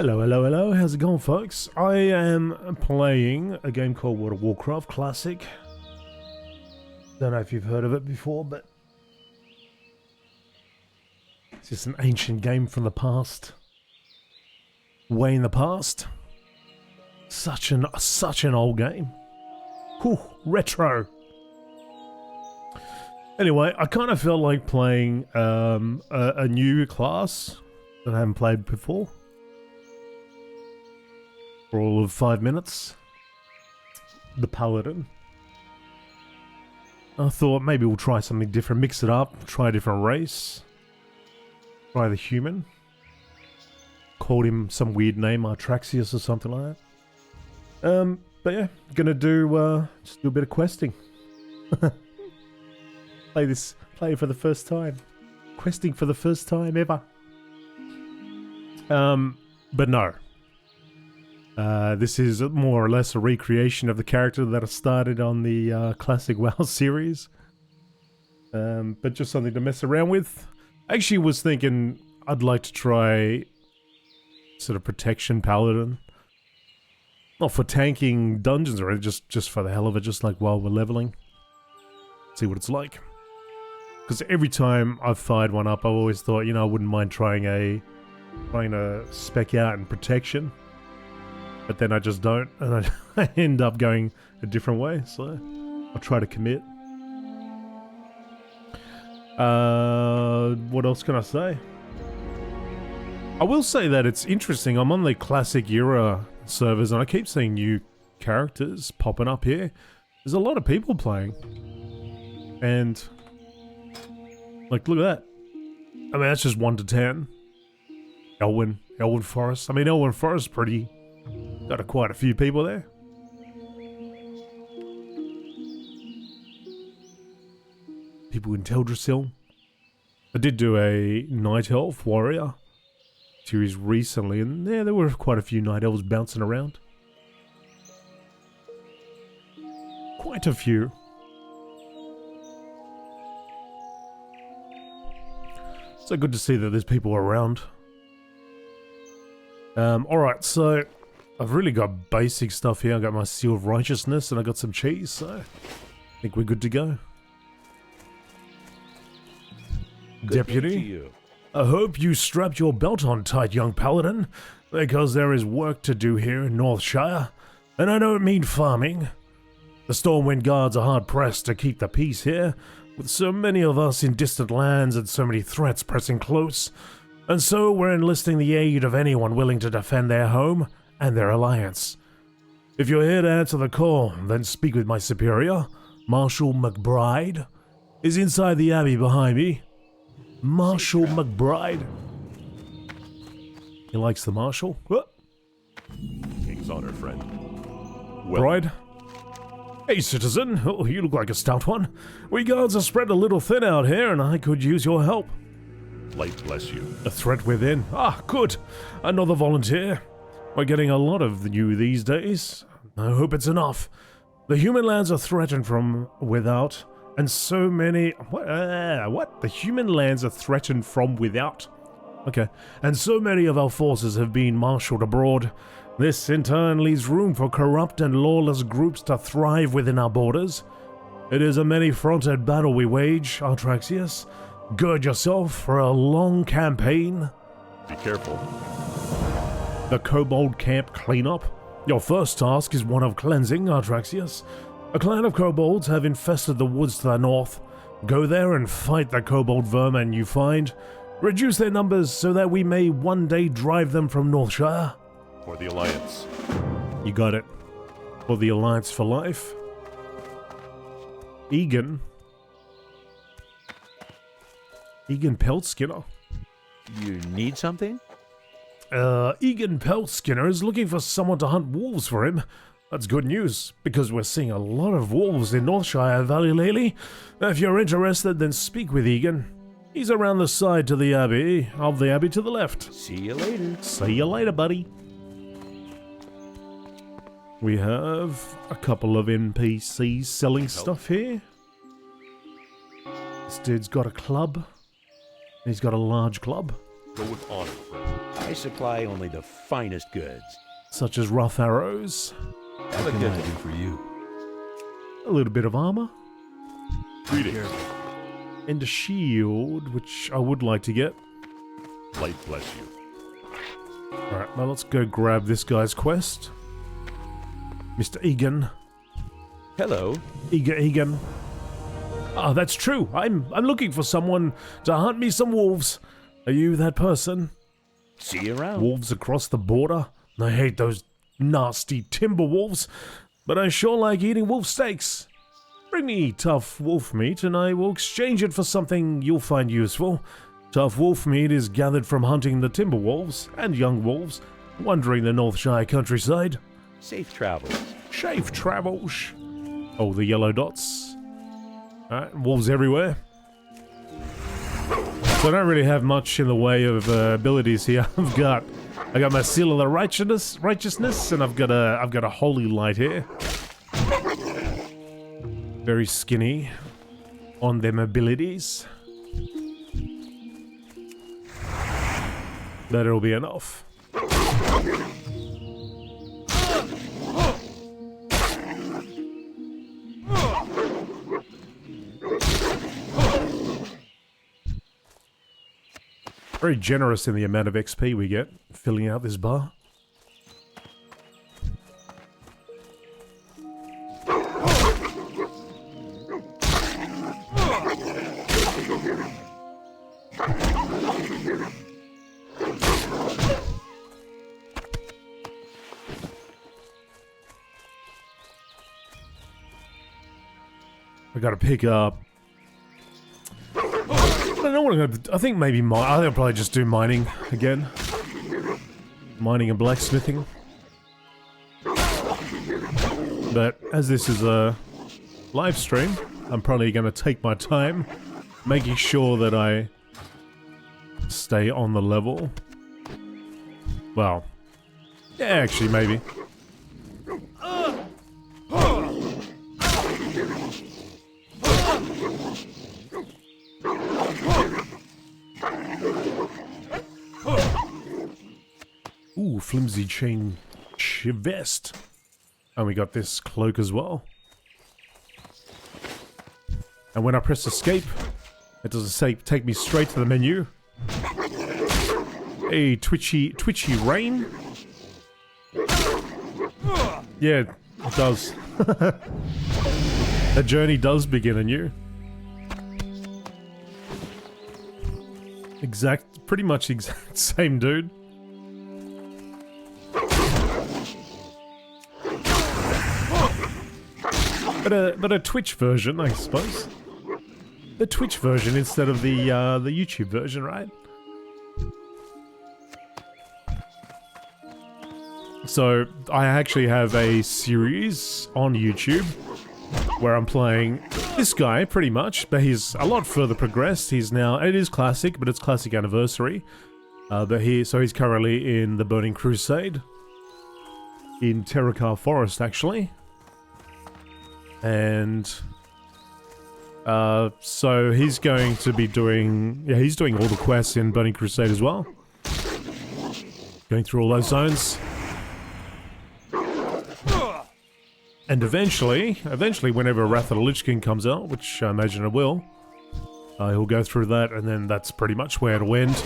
Hello, hello, hello, how's it going, folks? I am playing a game called World of Warcraft Classic. Don't know if you've heard of it before, but it's just an ancient game from the past. Way in the past. Such an old game. Whew, retro. Anyway, I kind of felt like playing a new class that I haven't played before. For all of 5 minutes. The Paladin. I thought maybe we'll try something different, mix it up, try a different race. Try the human. Called him some weird name, Artraxius or something like that. But yeah, gonna do just do a bit of questing. Play for the first time. Questing for the first time ever. But no. This is more or less a recreation of the character that I started on the classic WoW series. But just something to mess around with. I actually was thinking I'd like to try sort of protection paladin. Not for tanking dungeons or anything, just for the hell of it, just like while we're leveling. See what it's like. Because every time I've fired one up, I've always thought, you know, I wouldn't mind trying to spec out in protection. But then I just don't, and I end up going a different way, so I'll try to commit. What else can I say? I will say that it's interesting, I'm on the classic era servers and I keep seeing new characters popping up here. There's a lot of people playing. And, like, look at that. I mean, that's just 1 to 10. Elwyn Forest. I mean, Elwyn Forest is pretty... Got quite a few people there. People in Teldrassil. I did do a Night Elf Warrior series recently, and yeah, there were quite a few Night Elves bouncing around. Quite a few. So good to see that there's people around. Alright, so... I've really got basic stuff here. I got my Seal of Righteousness and I got some cheese, so I think we're good to go. Good Deputy, I hope you strapped your belt on tight, young paladin, because there is work to do here in Northshire, and I don't mean farming. The Stormwind Guards are hard-pressed to keep the peace here, with so many of us in distant lands and so many threats pressing close, and so we're enlisting the aid of anyone willing to defend their home and their alliance. If you're here to answer the call, then speak with my superior, Marshal McBride. Is inside the abbey behind me. Marshal McBride. He likes the Marshal. What? King's honor, friend. Bride? Hey, citizen. Oh, you look like a stout one. We guards are spread a little thin out here, and I could use your help. Light bless you. A threat within. Ah, good. Another volunteer. We're getting a lot of you these days. I hope it's enough. The human lands are threatened from without, and so many... What? The human lands are threatened from without? Okay. And so many of our forces have been marshaled abroad. This, in turn, leaves room for corrupt and lawless groups to thrive within our borders. It is a many-fronted battle we wage, Artraxius. Gird yourself for a long campaign. Be careful. The Kobold Camp Cleanup. Your first task is one of cleansing, Artraxius. A clan of kobolds have infested the woods to the north. Go there and fight the kobold vermin you find. Reduce their numbers so that we may one day drive them from Northshire. For the Alliance. You got it. For the Alliance for life. Egan Peltskinner. You need something? Egan Peltskinner is looking for someone to hunt wolves for him. That's good news, because we're seeing a lot of wolves in Northshire Valley lately. If you're interested, then speak with Egan. He's around the side to the abbey, of the abbey to the left. See you later. See you later, buddy. We have a couple of NPCs selling stuff here. This dude's got a club. He's got a large club. Go with honor, friend. I supply only the finest goods. Such as rough arrows, Have a good do for you. a little bit of armor, Greetings. and a shield, which I would like to get. Light bless you. Alright, well, let's go grab this guy's quest. Mr. Egan. Hello. Egan. Ah, that's true. I'm looking for someone to hunt me some wolves. Are you that person? See you around. Wolves across the border? I hate those nasty timber wolves, but I sure like eating wolf steaks. Bring me tough wolf meat and I will exchange it for something you'll find useful. Tough wolf meat is gathered from hunting the timber wolves and young wolves, wandering the Northshire countryside. Safe travels. Safe travels. Oh, the yellow dots. Alright, wolves everywhere. So I don't really have much in the way of abilities here. I got my seal of the righteousness, and I've got a holy light here. Very skinny on them abilities. That'll be enough. Very generous in the amount of XP we get filling out this bar. I gotta pick up. I don't know what I'm gonna do. I think maybe I think I'll probably just do mining again. Mining and blacksmithing. But as this is a live stream, I'm probably gonna take my time making sure that I stay on the level. Well, yeah, actually, maybe. Ooh, flimsy chain vest. And we got this cloak as well. And when I press escape, it doesn't say take me straight to the menu. A twitchy rain. Yeah, it does. The journey does begin anew. Pretty much exact same dude. But a Twitch version, I suppose. The Twitch version instead of the YouTube version, right? So I actually have a series on YouTube where I'm playing this guy pretty much, but he's a lot further progressed. He's now, it is classic, but it's classic anniversary. So he's currently in the Burning Crusade in Terrakar Forest, actually. And so he's going to be doing, yeah, he's doing all the quests in Burning Crusade as well. Going through all those zones. And eventually, whenever Wrath of the Lich King comes out, which I imagine it will, he'll go through that, and then that's pretty much where it'll end.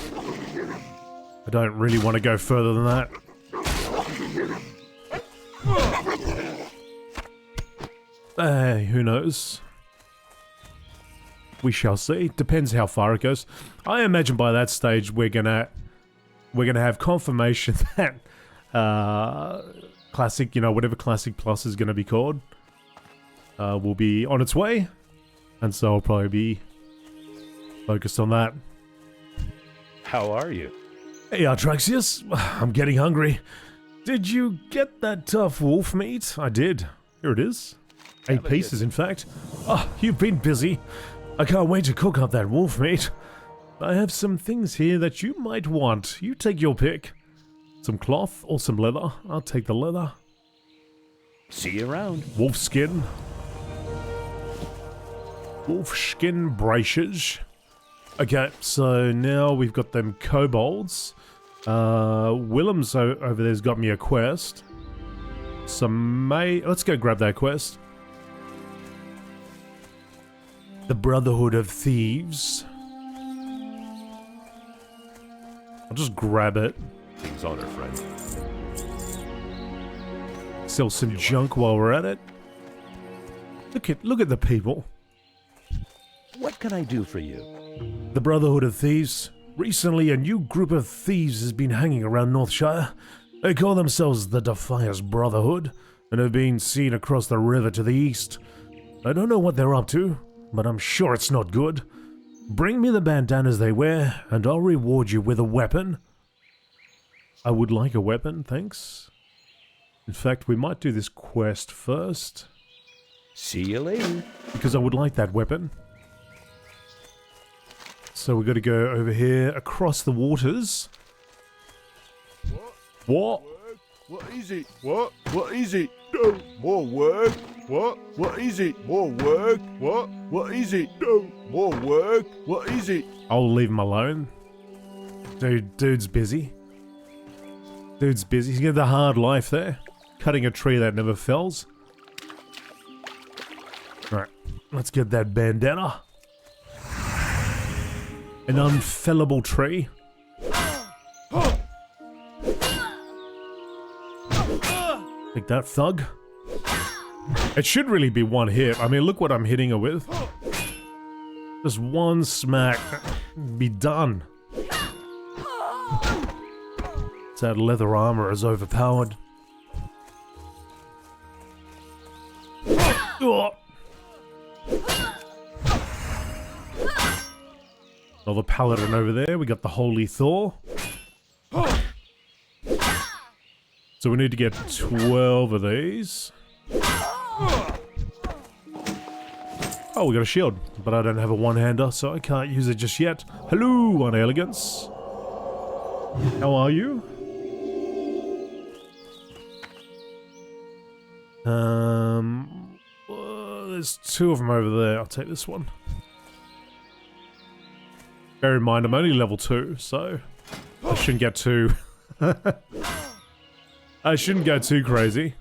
I don't really want to go further than that. Hey, who knows? We shall see. Depends how far it goes. I imagine by that stage we're gonna have confirmation that Classic, whatever Classic Plus is gonna be called, will be on its way, and so I'll probably be focused on that. How are you? Hey, Artraxius, I'm getting hungry. Did you get that tough wolf meat? I did. Here it is. 8 pieces, in fact. Oh, you've been busy. I can't wait to cook up that wolf meat. I have some things here that you might want. You take your pick. Some cloth or some leather? I'll take the leather. See you around. Wolf skin. Wolf skin braces. Okay, so now we've got them kobolds. Willem's over there's got me a quest. So let's go grab that quest. The Brotherhood of Thieves. I'll just grab it. King's honor, friend. Sell some junk while we're at it. Look at the people. What can I do for you? The Brotherhood of Thieves. Recently, a new group of thieves has been hanging around Northshire. They call themselves the Defias Brotherhood, and have been seen across the river to the east. I don't know what they're up to, but I'm sure it's not good. Bring me the bandanas they wear, and I'll reward you with a weapon. I would like a weapon, thanks. In fact, we might do this quest first. See you later. Because I would like that weapon. So we've got to go over here, across the waters. What? What is it? What? What is it? No, more work. What? What is it? More work. What? What is it? No, more work. What is it? I'll leave him alone. Dude's busy. Dude's busy. He's got the hard life there. Cutting a tree that never fells. Alright, let's get that bandana. An unfellable tree. Take that, thug. It should really be one hit. I mean, look what I'm hitting her with. Just one smack. Be done. That leather armor is overpowered. Oh. Another paladin over there. We got the Holy Thor. So we need to get 12 of these. Oh, we got a shield, but I don't have a one-hander, so I can't use it just yet. Hello, One Elegance. How are you? There's two of them over there. I'll take this one. Bear in mind, I'm only level 2, so I shouldn't get too... I shouldn't go too crazy.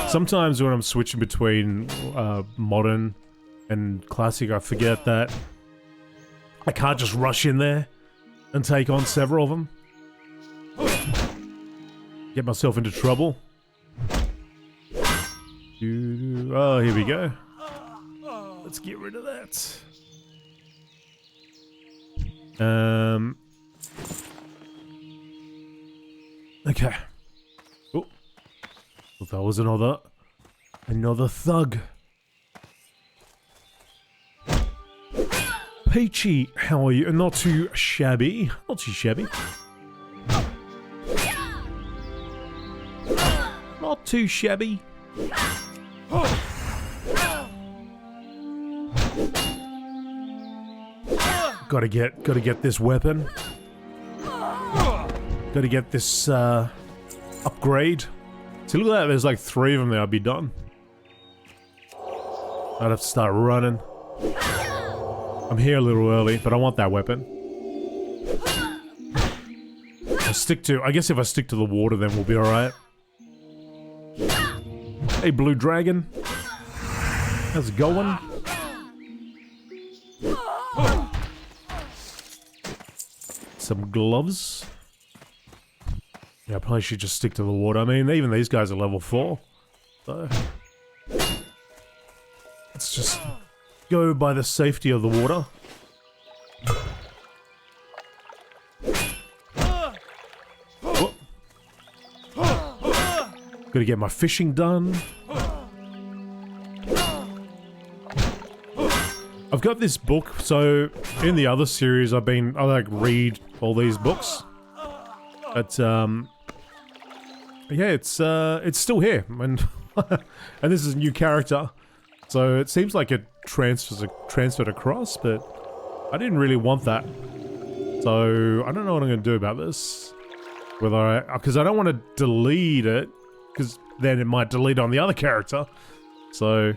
Sometimes when I'm switching between modern and classic, I forget that I can't just rush in there and take on several of them. Get myself into trouble. Oh, here we go. Let's get rid of that. Okay. Oh, well, that was another thug. Peachy, how are you? Not too shabby. Not too shabby. Not too shabby. Gotta get this weapon. Gotta get this upgrade. See, look at that. There's like 3 of them there. I'd be done. I'd have to start running. I'm here a little early, but I want that weapon. I guess if I stick to the water, then we'll be alright. Hey, Blue Dragon. How's it going? Some gloves. Yeah, I probably should just stick to the water. I mean, even these guys are level 4. So... let's just go by the safety of the water. Oh. Gotta get my fishing done. I've got this book, so in the other series I like read all these books. But yeah, it's still here, and and this is a new character, so it seems like it transferred across, but I didn't really want that. So I don't know what I'm gonna do about this. Because I don't want to delete it, because then it might delete on the other character. So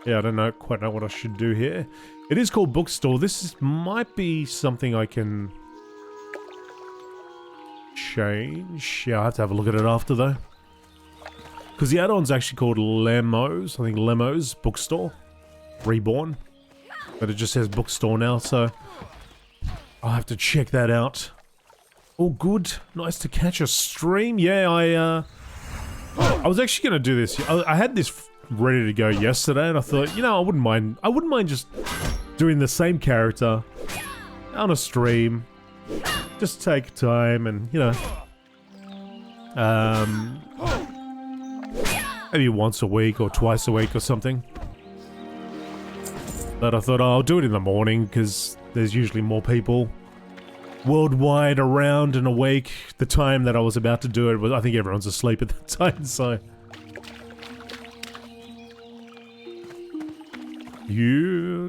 yeah, I don't quite know what I should do here. It is called Bookstore. Might be something I can change. Yeah, I'll have to have a look at it after though. Because the add-on's actually called Lemos. I think Lemos Bookstore. Reborn. But it just says Bookstore now, so I'll have to check that out. Oh, good. Nice to catch a stream. Yeah, I was actually going to do this. I had this ready to go yesterday, and I thought, you know, I wouldn't mind just doing the same character on a stream. Just take time and, you know, maybe once a week or twice a week or something. But I thought, oh, I'll do it in the morning because there's usually more people worldwide around and awake. The time that I was about to do it was, I think everyone's asleep at that time, so. Yeah.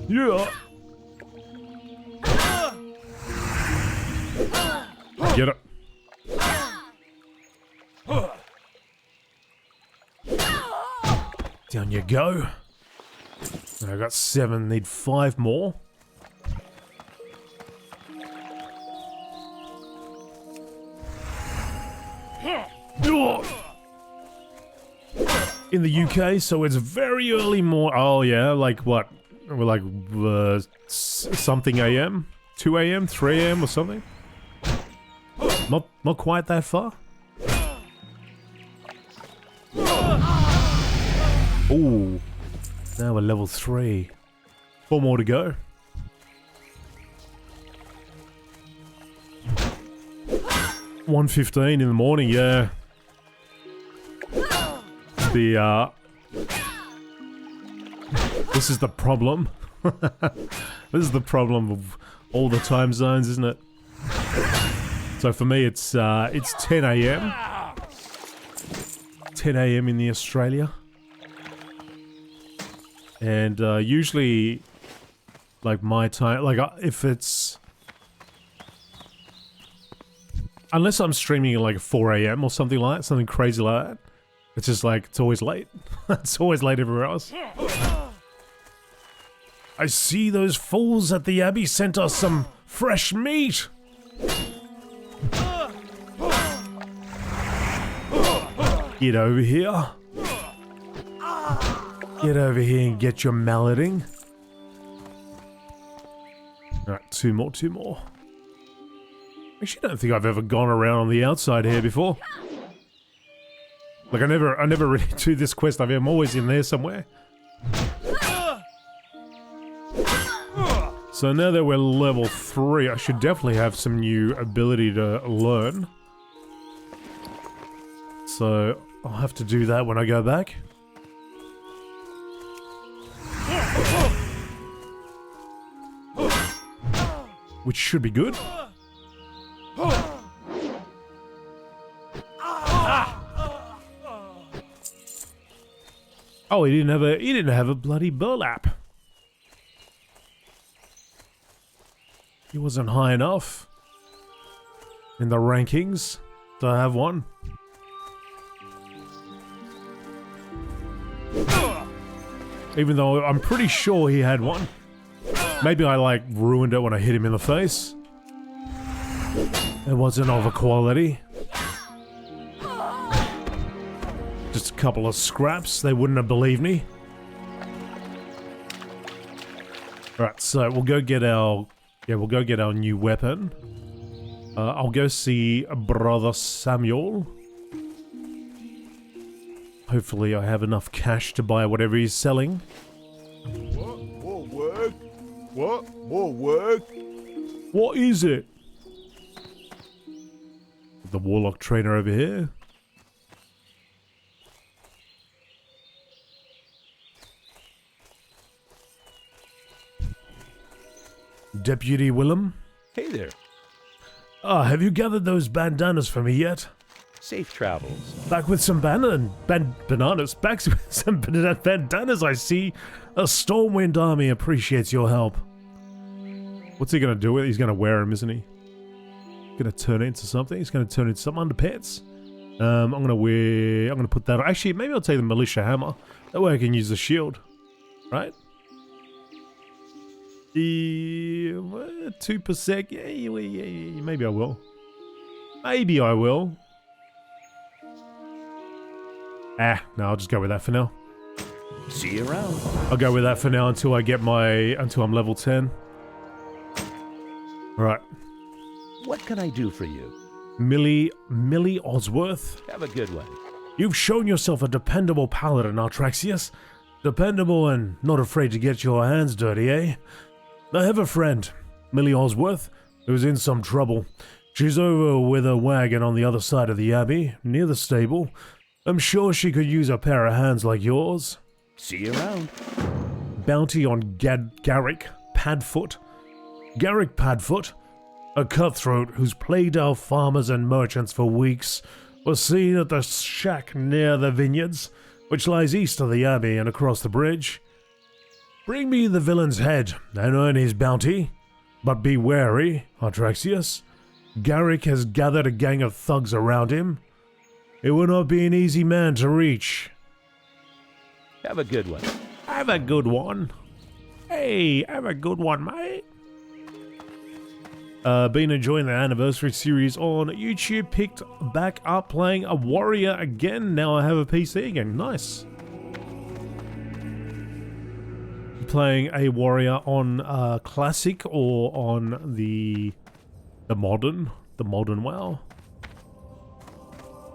Yeah. Get it. Down you go. And I got 7, need 5 more. In the UK, so it's very early oh yeah, like what? We're like something AM? 2 AM? 3 AM or something? Not quite that far. Ooh. Now we're level 3. 4 more to go. $1:15 in the morning, yeah. This is the problem. This is the problem of all the time zones, isn't it? So for me, it's 10 AM. 10 AM in the Australia. And usually, like my time, like if it's... Unless I'm streaming at like 4 AM or something like that, something crazy like that. It's just like, it's always late. It's always late everywhere else. I see those fools at the Abbey sent us some fresh meat. Get over here. Get over here and get your malleting. Alright, 2 more, 2 more. Actually, I don't think I've ever gone around on the outside here before. Like, I never really do this quest. I'm always in there somewhere. So now that we're level 3, I should definitely have some new ability to learn. So I'll have to do that when I go back. Which should be good. Oh, he didn't have a bloody burlap. He wasn't high enough in the rankings to have one. Even though I'm pretty sure he had one. Maybe I like ruined it when I hit him in the face. It wasn't of a quality. Just a couple of scraps, they wouldn't have believed me. Alright, so we'll go get our new weapon. I'll go see Brother Samuel. Hopefully I have enough cash to buy whatever he's selling. What? More work? What? More work? What is it? The Warlock trainer over here. Deputy Willem? Hey there. Have you gathered those bandanas for me yet? Safe travels. Back with some bananas. Back with some bandanas, I see. A Stormwind army appreciates your help. What's he gonna do with it? He's gonna wear them, isn't he? Gonna turn it into something? He's gonna turn it into some underpants? I'm gonna put that on. Actually, maybe I'll take the militia hammer. That way I can use the shield. Right? 2%. Yeah, maybe I will. Maybe I will. No, I'll just go with that for now. See you around. I'll go with that for now until I get until I'm level 10. Right. What can I do for you? Millie Osworth. Have a good one. You've shown yourself a dependable paladin, Altraxius. Dependable and not afraid to get your hands dirty, eh? I have a friend, Millie Osworth, who's in some trouble. She's over with a wagon on the other side of the abbey, near the stable. I'm sure she could use a pair of hands like yours. See you around. Bounty on Garrick Padfoot. Garrick Padfoot, a cutthroat who's plagued our farmers and merchants for weeks, was seen at the shack near the vineyards, which lies east of the abbey and across the bridge. Bring me the villain's head and earn his bounty, but be wary, Artraxius. Garrick has gathered a gang of thugs around him. It will not be an easy man to reach. Have a good one. Have a good one. Hey, have a good one, mate. Been enjoying the anniversary series on YouTube. Picked back up playing a warrior again. Now I have a PC again. Nice. Playing a warrior on classic or on the modern WoW.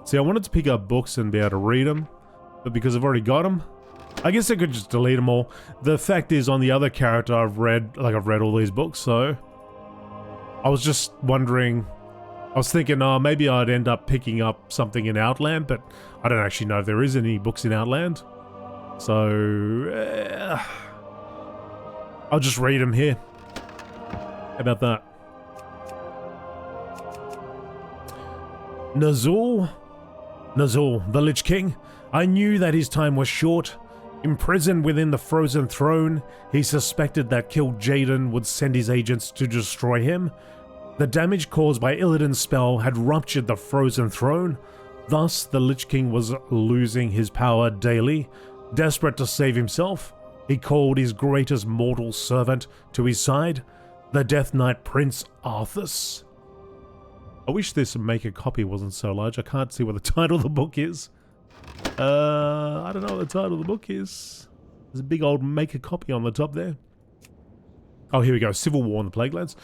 See, I wanted to pick up books and be able to read them, but because I've already got them, I guess I could just delete them all. The fact is, on the other character, I've read all these books, so I was just wondering. I was thinking, maybe I'd end up picking up something in Outland, but I don't actually know if there is any books in Outland, so I'll just read them here. How about that? Nazul, the Lich King. I knew that his time was short. Imprisoned within the Frozen Throne, he suspected that Kil'jaeden would send his agents to destroy him. The damage caused by Illidan's spell had ruptured the Frozen Throne. Thus, the Lich King was losing his power daily. Desperate to save himself, he called his greatest mortal servant to his side, the Death Knight Prince Arthas. I wish this make a copy wasn't so large. I can't see what the title of the book is. I don't know what the title of the book is. There's a big old make a copy on the top there. Oh, here we go. Civil War in the Plaguelands.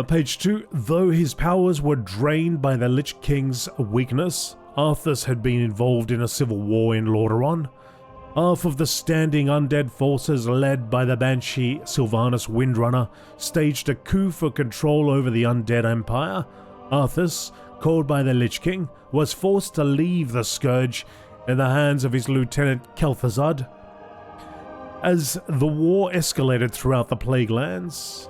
Page 2. Though his powers were drained by the Lich King's weakness, Arthas had been involved in a civil war in Lordaeron. Half of the standing undead forces led by the Banshee Sylvanas Windrunner staged a coup for control over the undead empire. Arthas, called by the Lich King, was forced to leave the Scourge in the hands of his lieutenant Kel'Thuzad. As the war escalated throughout the Plaguelands,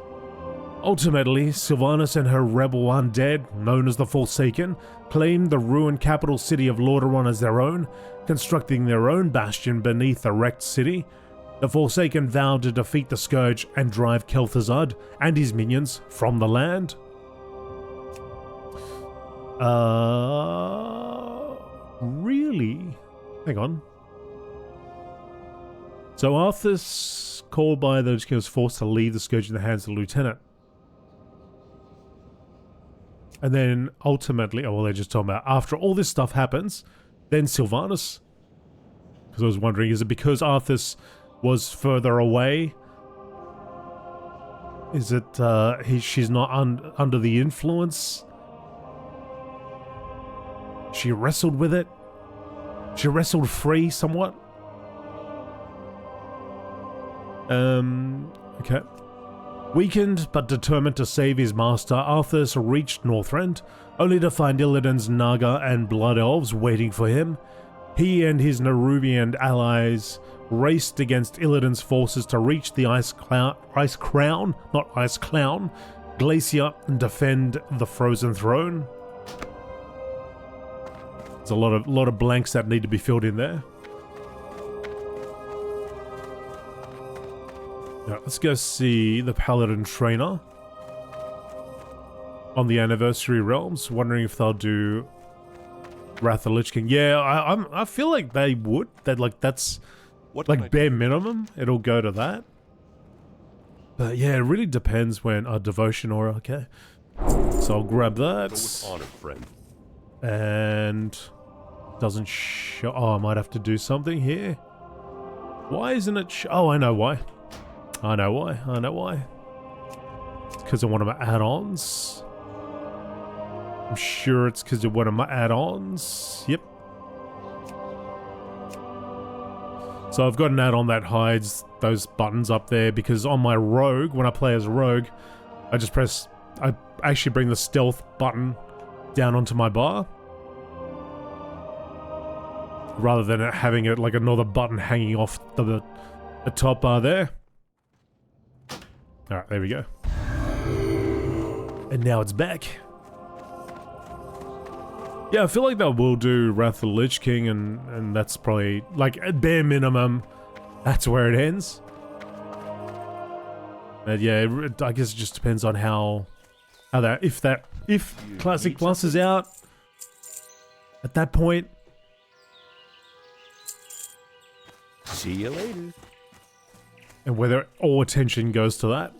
ultimately, Sylvanas and her rebel undead, known as the Forsaken, claimed the ruined capital city of Lordaeron as their own, constructing their own bastion beneath the wrecked city. The Forsaken vowed to defeat the Scourge and drive Kel'Thuzad and his minions from the land. Really? Hang on. So Arthas, called by those King, was forced to leave the Scourge in the hands of the lieutenant. And then ultimately, oh well, they're just talking about after all this stuff happens, then Sylvanas. Because I was wondering, is it because Arthas was further away? Is it she's not under the influence? She wrestled with it. She wrestled free somewhat. Okay. Weakened but determined to save his master, Arthas reached Northrend, only to find Illidan's Naga and Blood Elves waiting for him. He and his Nerubian allies raced against Illidan's forces to reach the Ice Crown Glacier and defend the Frozen Throne. There's a lot of blanks that need to be filled in there. Now, let's go see the Paladin Trainer on the Anniversary Realms. Wondering if they'll do Wrath of the Lich King. Yeah, I feel like they would. That like that's What can I like do? bare minimum. It'll go to that. But yeah, it really depends when devotion aura. Okay, so I'll grab Go with that. honor, friend. And doesn't show. Oh, I might have to do something here. Why isn't it? Oh, I know why. I know why. I know why. It's because of one of my add-ons. I'm sure it's because of one of my add-ons. Yep. So I've got an add-on that hides those buttons up there because on my rogue, when I play as rogue, I just press. I actually bring the stealth button down onto my bar, rather than it having it like another button hanging off the top bar there. Alright, there we go. And now it's back. Yeah, I feel like that will do Wrath of the Lich King, and that's probably, like, at bare minimum, that's where it ends. But yeah, I guess it just depends on how if Classic Plus is out at that point. See you later. And whether all attention goes to that.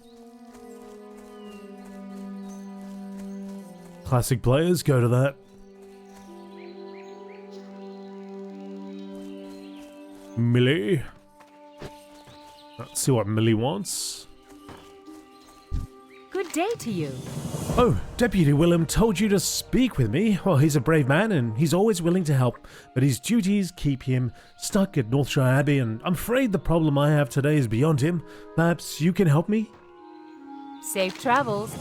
Classic players go to that. Millie. Let's see what Millie wants. Good day to you. Oh, Deputy Willem told you to speak with me. Well, he's a brave man and he's always willing to help, but his duties keep him stuck at Northshire Abbey, and I'm afraid the problem I have today is beyond him. Perhaps you can help me? Safe travels.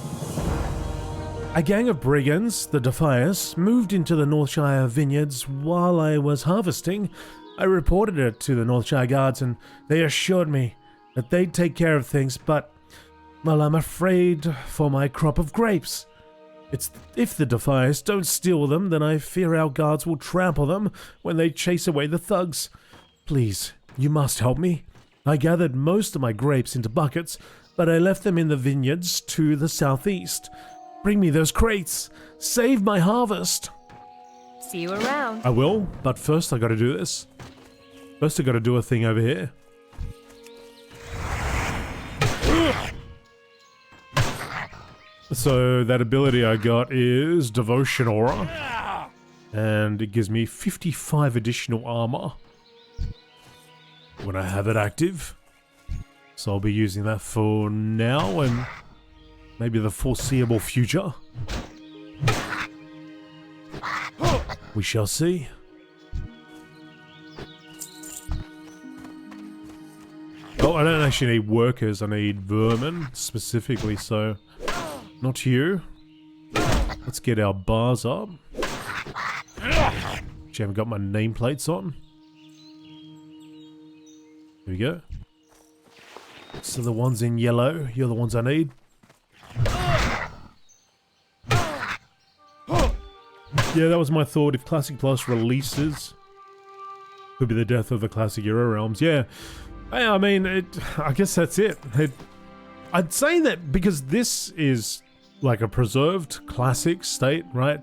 A gang of brigands, the Defiers, moved into the Northshire vineyards while I was harvesting. I reported it to the Northshire Guards and they assured me that they'd take care of things, but, well, I'm afraid for my crop of grapes. If the Defiers don't steal them, then I fear our guards will trample them when they chase away the thugs. Please, you must help me. I gathered most of my grapes into buckets, but I left them in the vineyards to the southeast. Bring me those crates. Save my harvest. See you around. I will, but first I gotta do this. First I gotta do a thing over here. So that ability I got is Devotion Aura. And it gives me 55 additional armor when I have it active. So I'll be using that for now and maybe the foreseeable future. We shall see. Oh, I don't actually need workers, I need vermin specifically, so not you. Let's get our bars up. Actually, haven't got my nameplates on. Here we go. So the ones in yellow, you're the ones I need. Yeah, that was my thought. If Classic Plus releases, could be the death of the Classic Era realms. Yeah, I mean, I guess that's it. I'd say that because this is like a preserved classic state, right?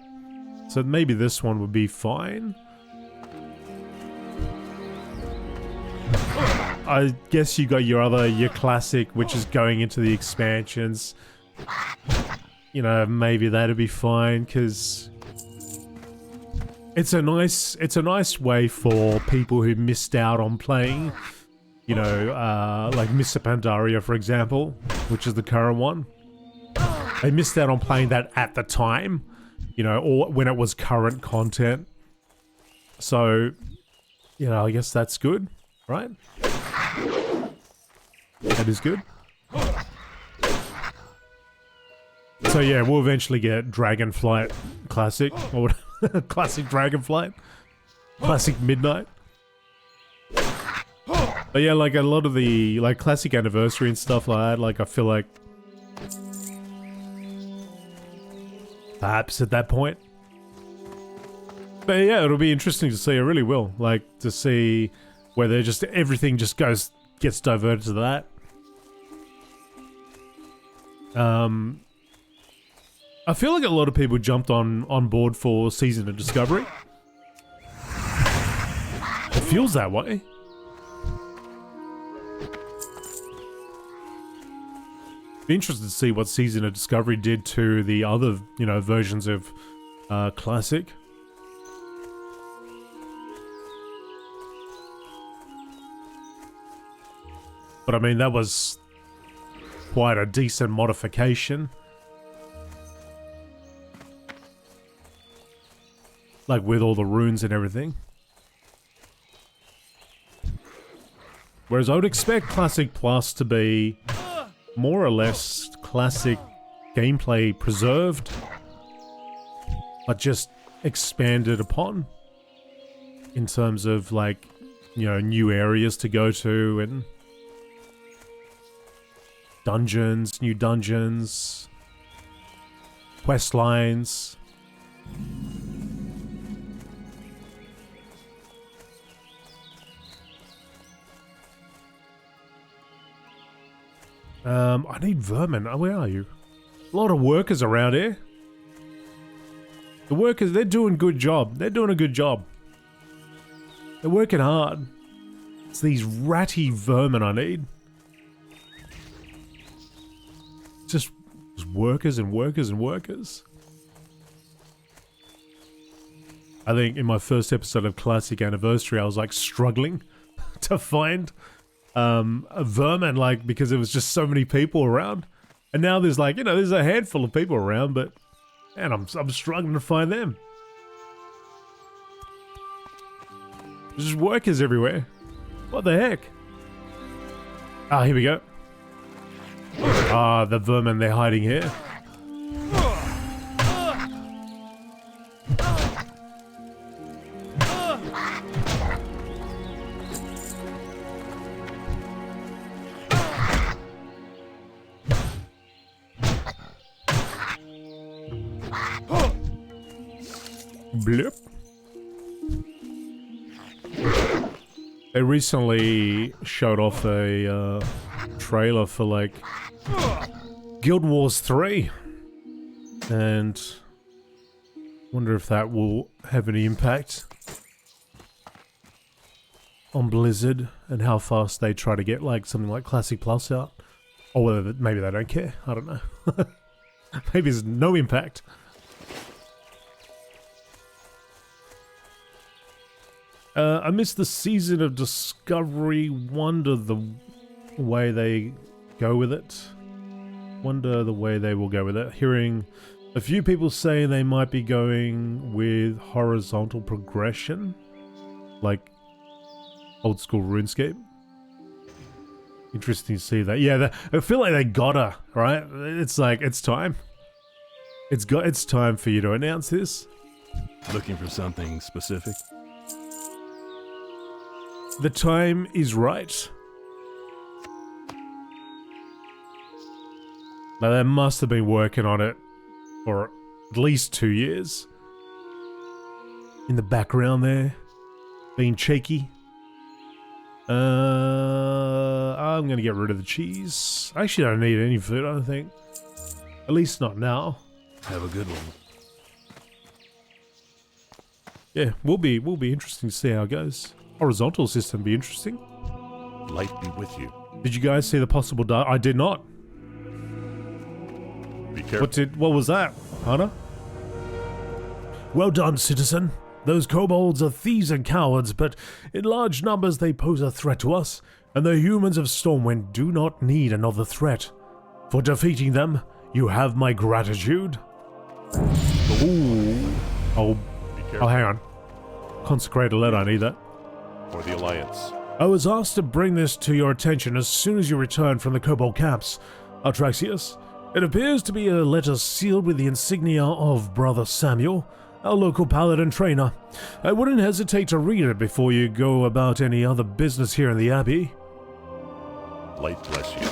So maybe this one would be fine. I guess you got your classic, which is going into the expansions. You know, maybe that'd be fine because it's a nice way for people who missed out on playing, you know, like Mr. Pandaria, for example, which is the current one. They missed out on playing that at the time, you know, or when it was current content. So, you know, I guess that's good, right? That is good. So yeah, we'll eventually get Dragonflight Classic, or Classic Dragonflight, Classic Midnight. But yeah, like a lot of the like Classic Anniversary and stuff like that, like I feel like perhaps at that point. But yeah, it'll be interesting to see. I really will like to see whether just everything just gets diverted to that. I feel like a lot of people jumped on board for Season of Discovery. feels that way. Be interested to see what Season of Discovery did to the other, you know, versions of Classic. But I mean, that was quite a decent modification. Like with all the runes and everything. Whereas I would expect Classic Plus to be more or less classic gameplay preserved, but just expanded upon in terms of, like, you know, new areas to go to and dungeons, new dungeons, quest lines. I need vermin. Where are you? A lot of workers around here. The workers, they're doing a good job. They're doing a good job. They're working hard. It's these ratty vermin I need. Just workers and workers and workers. I think in my first episode of Classic Anniversary, I was like struggling to find a vermin, like, because there was just so many people around. And now there's, like, you know, there's a handful of people around, but man, I'm struggling to find them. There's just workers everywhere. What the heck? Ah, here we go. Ah, the vermin, they're hiding here. Blip. They recently showed off a trailer for, like, Guild Wars 3, and wonder if that will have any impact on Blizzard and how fast they try to get, like, something like Classic Plus out, or whether maybe they don't care. I don't know. Maybe there's no impact. I missed the Season of Discovery. Wonder the way they go with it. Wonder the way they will go with it. Hearing a few people say they might be going with horizontal progression, like old school RuneScape. Interesting to see that. Yeah, I feel like they gotta, right? It's like, it's time. It's time for you to announce this. Looking for something specific? The time is right. Now, they must have been working on it for at least 2 years. In the background there, being cheeky. I'm gonna get rid of the cheese. I actually don't need any food, I don't think. At least not now. Have a good one. Yeah, will be interesting to see how it goes. Horizontal system be interesting. Light be with you. Did you guys see the possible dark? I did not. Be careful. What was that, Hannah? Well done, citizen. Those kobolds are thieves and cowards, but in large numbers they pose a threat to us, and the humans of Stormwind do not need another threat. For defeating them, you have my gratitude. Ooh. Oh, hang on. Consecrate a letter, I need that. For the Alliance. I was asked to bring this to your attention as soon as you return from the kobold camps. Atraxius, it appears to be a letter sealed with the insignia of Brother Samuel, our local paladin trainer. I wouldn't hesitate to read it before you go about any other business here in the Abbey. Light bless you.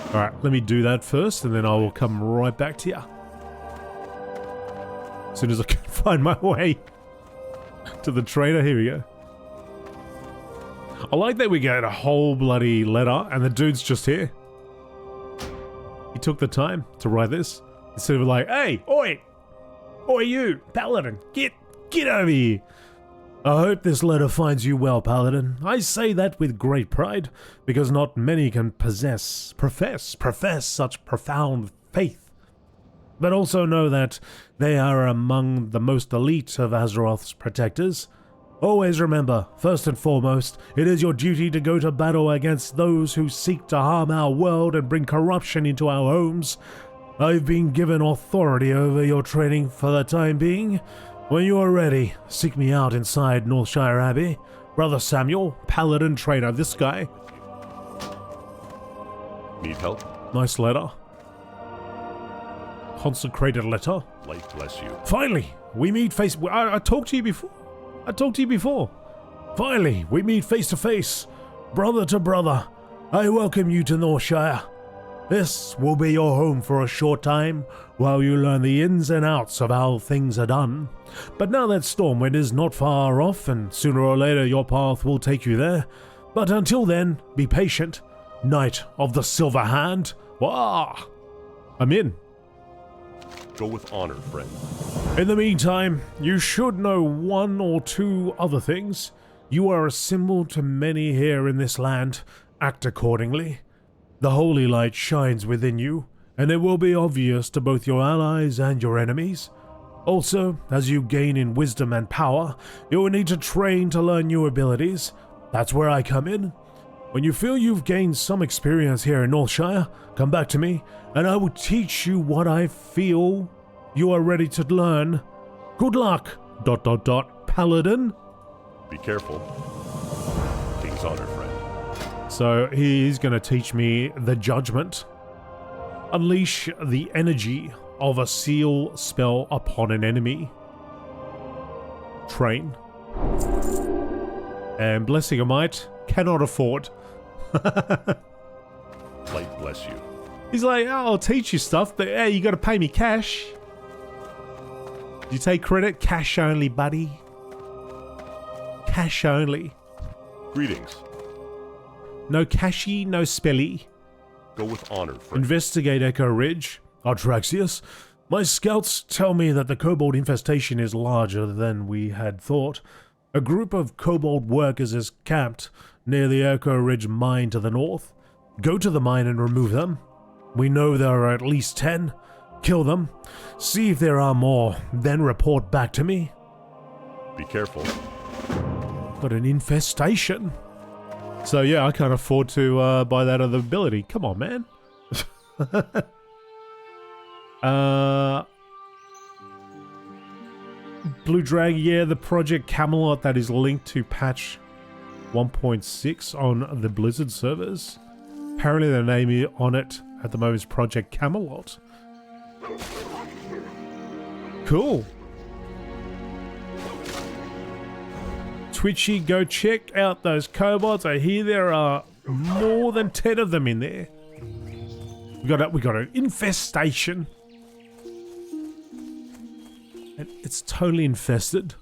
Alright, let me do that first, and then I will come right back to you. As soon as I can find my way to the trainer, here we go. I like that we get a whole bloody letter, and the dude's just here. He took the time to write this, instead of like, hey, oi! Oi you, paladin, get over here! I hope this letter finds you well, Paladin. I say that with great pride, because not many can profess such profound faith. But also know that they are among the most elite of Azeroth's protectors. Always remember, first and foremost, it is your duty to go to battle against those who seek to harm our world and bring corruption into our homes. I've been given authority over your training for the time being. When you are ready, seek me out inside Northshire Abbey. Brother Samuel, Paladin trainer, this guy. Need help? Nice letter. Consecrated letter. Light bless you. Finally, we meet face... I talked to you before. Finally, we meet face to face. Brother to brother. I welcome you to Northshire. This will be your home for a short time, while you learn the ins and outs of how things are done. But now that Stormwind is not far off, and sooner or later your path will take you there. But until then, be patient. Knight of the Silver Hand. Wah! I'm in. Go with honor, friend. In the meantime, you should know one or two other things. You are a symbol to many here in this land. Act accordingly. The holy light shines within you, and it will be obvious to both your allies and your enemies. Also, as you gain in wisdom and power, you will need to train to learn new abilities. That's where I come in. When you feel you've gained some experience here in Northshire, come back to me, and I will teach you what I feel you are ready to learn. Good luck, ... Paladin. Be careful. King's honor, friend. So he's going to teach me the judgment. Unleash the energy of a seal spell upon an enemy. Train. And Blessing of Might, cannot afford. Light bless you. He's like, oh, I'll teach you stuff, but hey, you got to pay me cash. You take credit? Cash only, buddy. Cash only. Greetings. No cashy, no spelly. Go with honor, friend. Investigate Echo Ridge. Artraxius. My scouts tell me that the kobold infestation is larger than we had thought. A group of kobold workers is camped near the Echo Ridge mine to the north. Go to the mine and remove them. We know there are at least 10. Kill them. See if there are more. Then report back to me. Be careful. Got an infestation. So yeah, I can't afford to buy that other ability. Come on, man. Blue Dragon, yeah, the Project Camelot that is linked to patch 1.6 on the Blizzard servers. Apparently the name on it at the moment is Project Camelot. Cool. Twitchy, go check out those kobolds. I hear there are more than 10 of them in there. We got an infestation. And it's totally infested.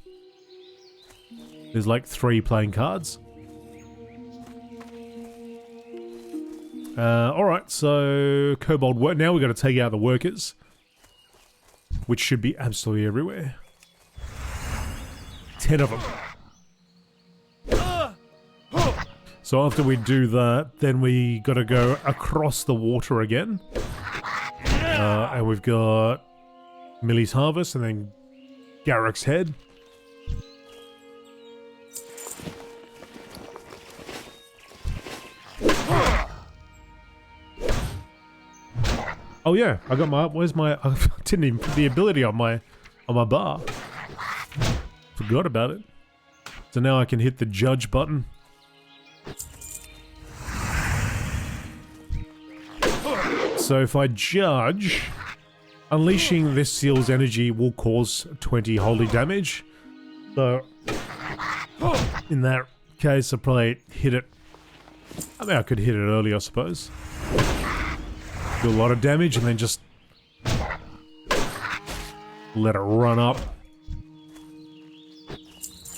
There's like 3 playing cards. Alright, so kobold work. Now we've got to take out the workers, which should be absolutely everywhere. 10 of them. So after we do that, then we got to go across the water again. And we've got Millie's Harvest and then Garrick's Head. Oh yeah, I got my, where's my, I didn't even put the ability on my bar. Forgot about it. So now I can hit the judge button. So if I judge, unleashing this seal's energy will cause 20 holy damage. So in that case, I'll probably hit it. I mean, I could hit it early, I suppose. Do a lot of damage and then just let it run up.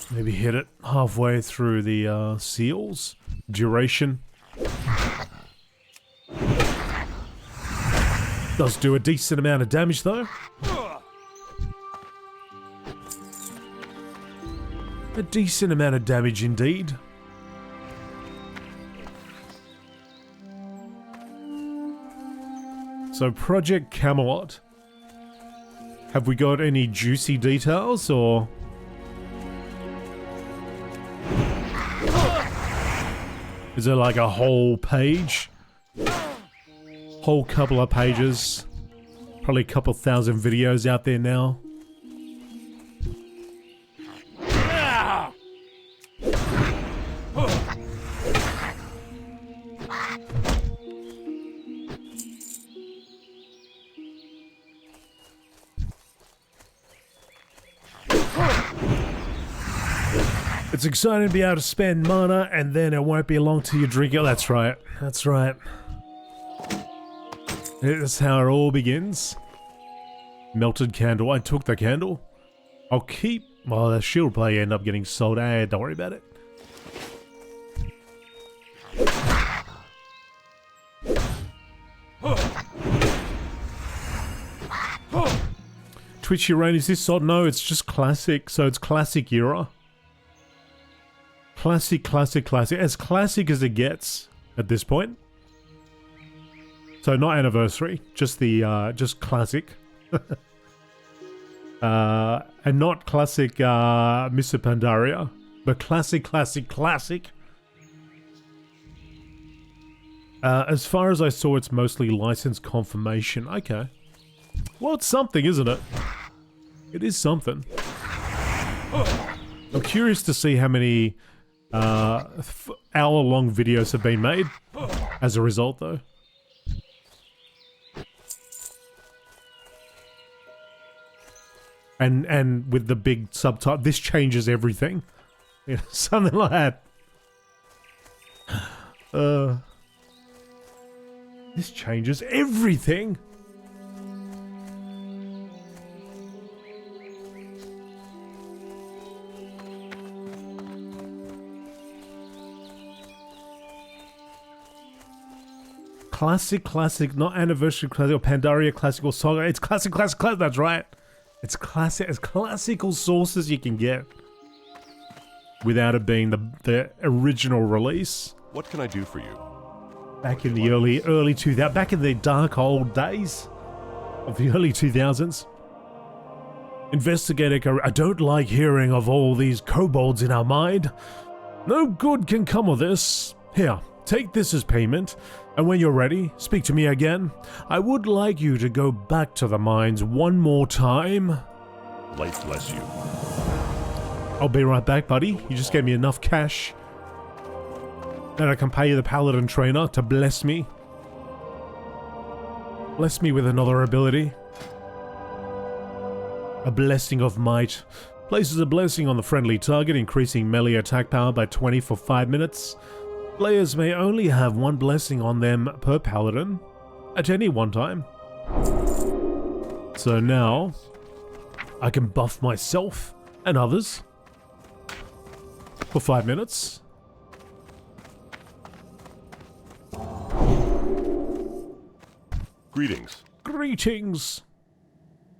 Maybe hit it halfway through the seals. Duration. Does do a decent amount of damage though. A decent amount of damage indeed. So Project Camelot. Have we got any juicy details or? Is there like a whole page? Whole couple of pages? Probably a couple thousand videos out there now. It's exciting to be able to spend mana, and then it won't be long till you drink it. That's right. That's right. That's how it all begins. Melted candle. I took the candle. I'll keep... Well, the shield play end up getting sold. Don't worry about it. Twitchy Rain, is this sod? No, it's just classic. So it's classic era. Classic, classic, classic. As classic as it gets at this point. So not anniversary, just the just classic. And not classic Mr. Pandaria, but classic, classic, classic. As far as I saw, it's mostly license confirmation. Okay. Well, it's something, isn't it? It is something. I'm curious to see how many hour-long videos have been made as a result, though. And with the big subtitle, this changes everything. You know, something like that. This changes everything. Classic, classic, not anniversary classic or Pandaria classical saga. It's classic, classic, classic. That's right. It's classic, as classical source as you can get, without it being the original release. What can I do for you? Back in the early 2000s, back in the dark old days of the early 2000s. Investigator, I don't like hearing of all these kobolds in our mind. No good can come of this. Here, take this as payment, and when you're ready, speak to me again. I would like you to go back to the mines one more time. Light bless you. I'll be right back, buddy. You just gave me enough cash that I can pay the paladin trainer to bless me. Bless me with another ability. A blessing of might. Places a blessing on the friendly target, increasing melee attack power by 20 for 5 minutes. Players may only have one blessing on them per paladin at any one time. So now I can buff myself and others for 5 minutes. Greetings. Greetings.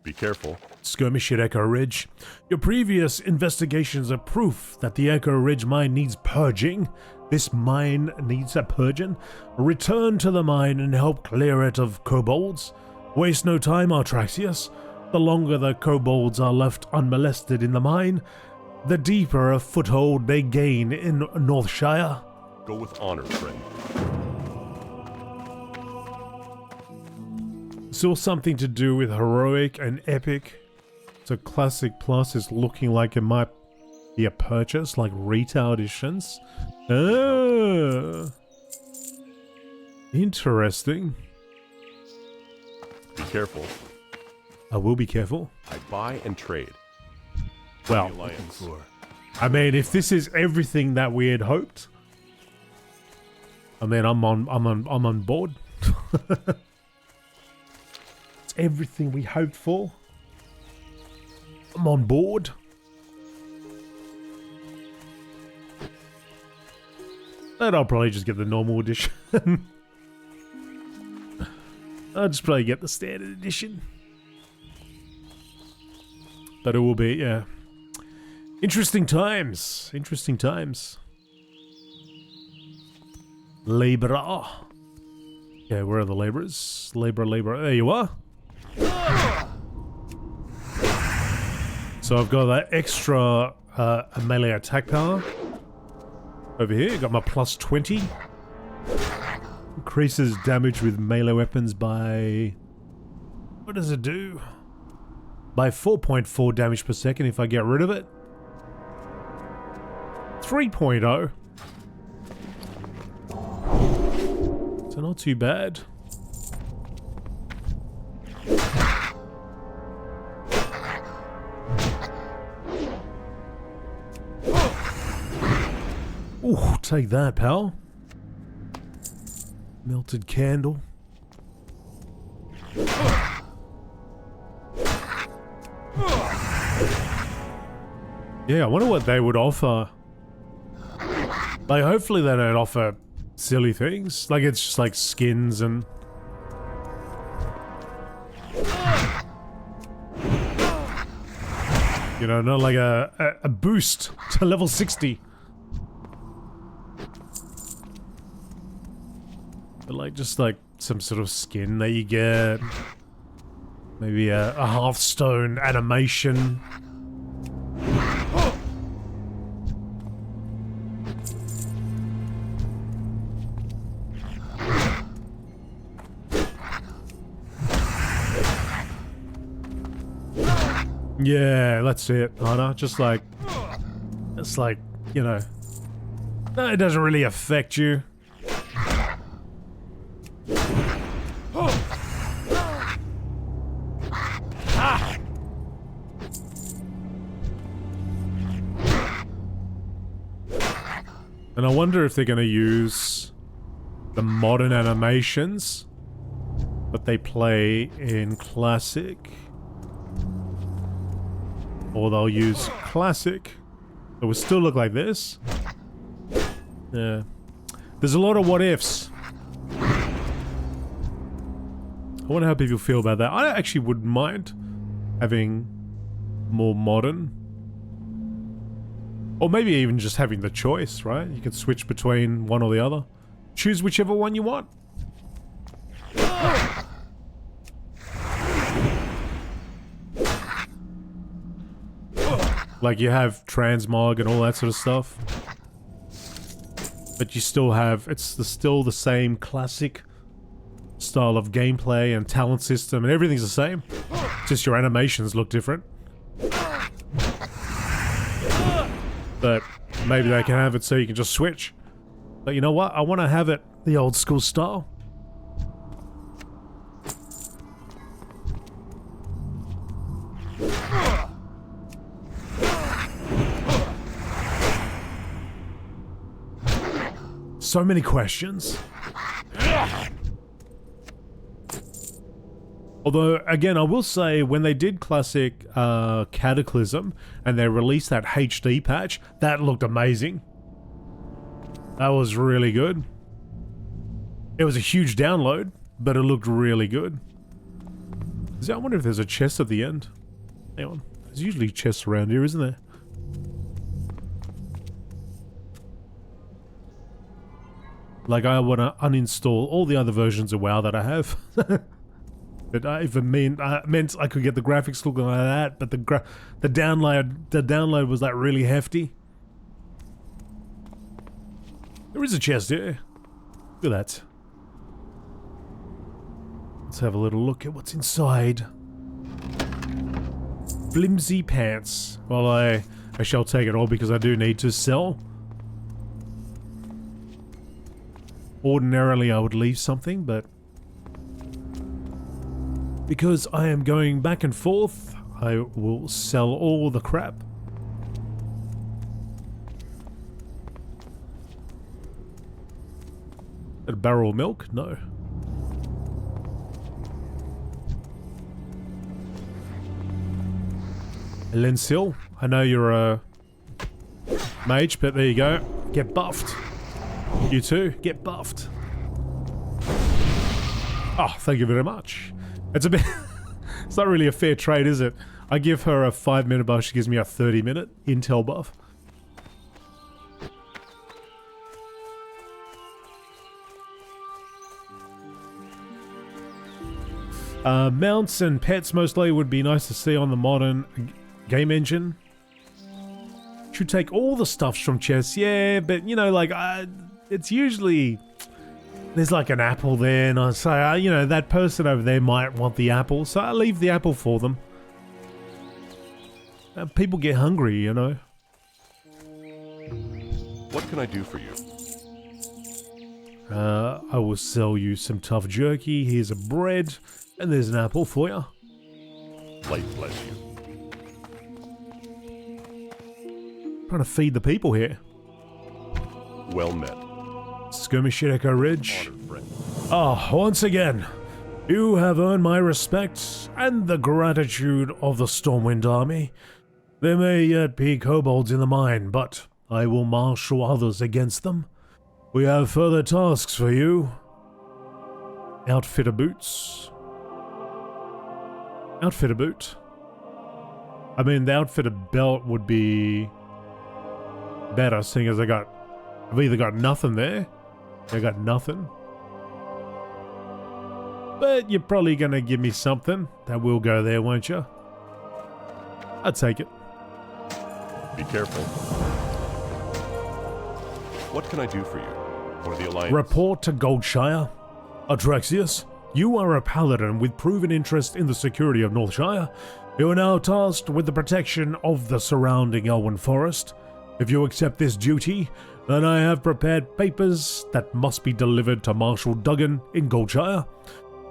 Be careful. Skirmish at Echo Ridge. Your previous investigations are proof that the Echo Ridge mine needs purging. This mine needs a purging. Return to the mine and help clear it of kobolds. Waste no time, Artraxius. The longer the kobolds are left unmolested in the mine, the deeper a foothold they gain in Northshire. Go with honor, friend. Saw something to do with heroic and epic. So classic plus is looking like it might be a purchase, like retail editions. Oh, interesting. Be careful. I will be careful. I buy and trade. Well, The Alliance. I mean, if this is everything that we had hoped, I mean, I'm on board. It's everything we hoped for. I'm on board. And I'll probably just get the normal edition. I'll just probably get the standard edition. But it will be, yeah. Interesting times. Interesting times. Labourer. Okay, where are the labourers? Labourer. There you are. So I've got that extra melee attack power. Over here, got my plus 20. Increases damage with melee weapons by... What does it do? By 4.4 damage per second if I get rid of it. 3.0. So not too bad. Ooh, take that, pal. Melted candle. Yeah, I wonder what they would offer. Like, hopefully they don't offer silly things. Like, it's just like skins and... You know, not like a boost to level 60. But like, just like some sort of skin that you get. Maybe a Hearthstone animation. Yeah, that's it, Anna. Just like, it's like, you know, no, it doesn't really affect you. And I wonder if they're going to use the modern animations that they play in Classic. Or they'll use Classic. It will still look like this. Yeah. There's a lot of what ifs. I wonder how people feel about that. I actually wouldn't mind having more modern. Or maybe even just having the choice, right? You can switch between one or the other. Choose whichever one you want. Like you have transmog and all that sort of stuff. But you still have, it's still the same classic style of gameplay and talent system and everything's the same. Just your animations look different. But maybe they can have it so you can just switch. But you know what? I want to have it the old school style. So many questions. Although, again, I will say, when they did Classic Cataclysm, and they released that HD patch, that looked amazing. That was really good. It was a huge download, but it looked really good. I wonder if there's a chest at the end. Hang on. There's usually chests around here, isn't there? Like, I want to uninstall all the other versions of WoW that I have. But I even meant I could get the graphics looking like that, but the download was like really hefty. There is a chest here. Look at that. Let's have a little look at what's inside. Flimsy pants. Well, I shall take it all because I do need to sell. Ordinarily I would leave something, but because I am going back and forth, I will sell all the crap. A barrel of milk? No. Lensil, I know you're a mage, but there you go. Get buffed. You too, get buffed. Oh, thank you very much. It's a bit... It's not really a fair trade, is it? I give her a 5-minute buff, she gives me a 30-minute intel buff. Mounts and pets mostly would be nice to see on the modern game engine. Should take all the stuffs from chests, yeah, but you know, like, it's usually... There's like an apple there, and I say, you know, that person over there might want the apple, so I leave the apple for them. People get hungry, you know. What can I do for you? I will sell you some tough jerky, here's a bread, and there's an apple for you. Light bless you. Trying to feed the people here. Well met. Skirmisher Ridge. Honored friend. Ah, once again, you have earned my respect and the gratitude of the Stormwind Army. There may yet be kobolds in the mine, but I will marshal others against them. We have further tasks for you. Outfitter boots. Outfitter boot. I mean, the outfitter belt would be better, seeing as I've either got nothing there, I got nothing. But you're probably gonna give me something that will go there, won't you? I'll take it. Be careful. What can I do for you? For the Alliance? Report to Goldshire. Atraxius, you are a paladin with proven interest in the security of Northshire. You are now tasked with the protection of the surrounding Elwyn Forest. If you accept this duty, then I have prepared papers that must be delivered to Marshal Duggan in Goldshire.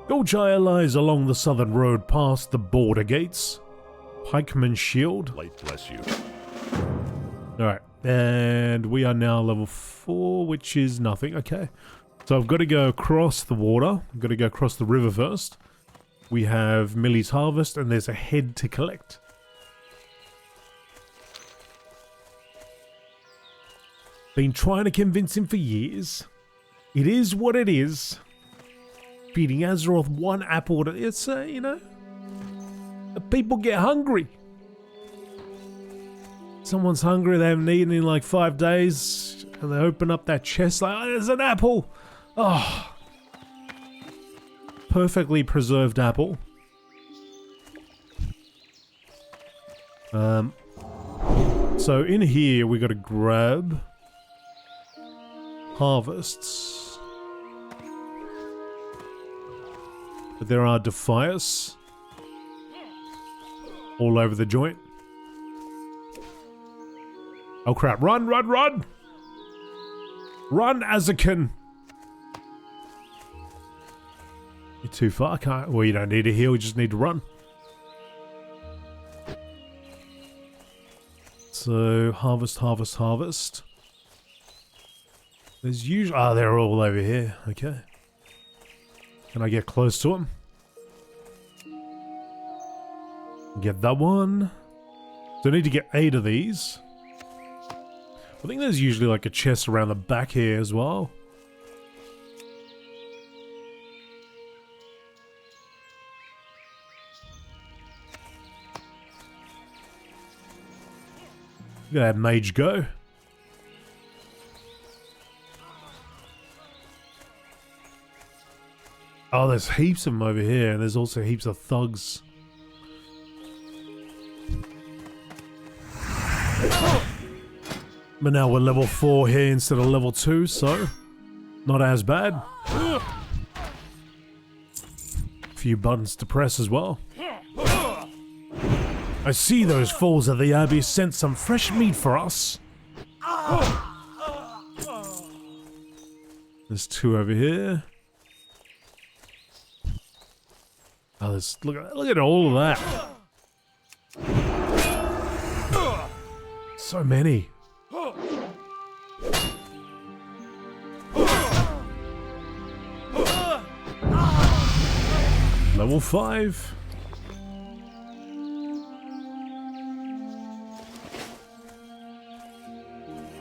Goldshire lies along the southern road past the border gates. Pikeman's Shield. Light bless you. Alright, and we are now level 4, which is nothing. Okay, so I've got to go across the water. I've got to go across the river first. We have Millie's Harvest, and there's a head to collect. Been trying to convince him for years. It is what it is. Feeding Azeroth one apple to... It's, you know... The people get hungry. Someone's hungry, they haven't eaten in like 5 days, and they open up that chest like, oh, there's an apple! Oh. Perfectly preserved apple. So in here we got to grab harvests. But there are Defias all over the joint. Oh crap, run, run, run! Run, Azakin! You're too far, I can't... Well, you don't need to heal, you just need to run. So, harvest, harvest, harvest. There's usually... Ah, they're all over here, okay. Can I get close to them? Get that one. So I need to get 8 of these. I think there's usually like a chest around the back here as well. Look at that mage go. Oh, there's heaps of them over here, and there's also heaps of thugs. But now we're level 4 here instead of level 2, so not as bad. A few buttons to press as well. I see those fools at the Abbey sent some fresh meat for us. There's 2 over here. Oh, there's, look at all of that. So many. Level 5.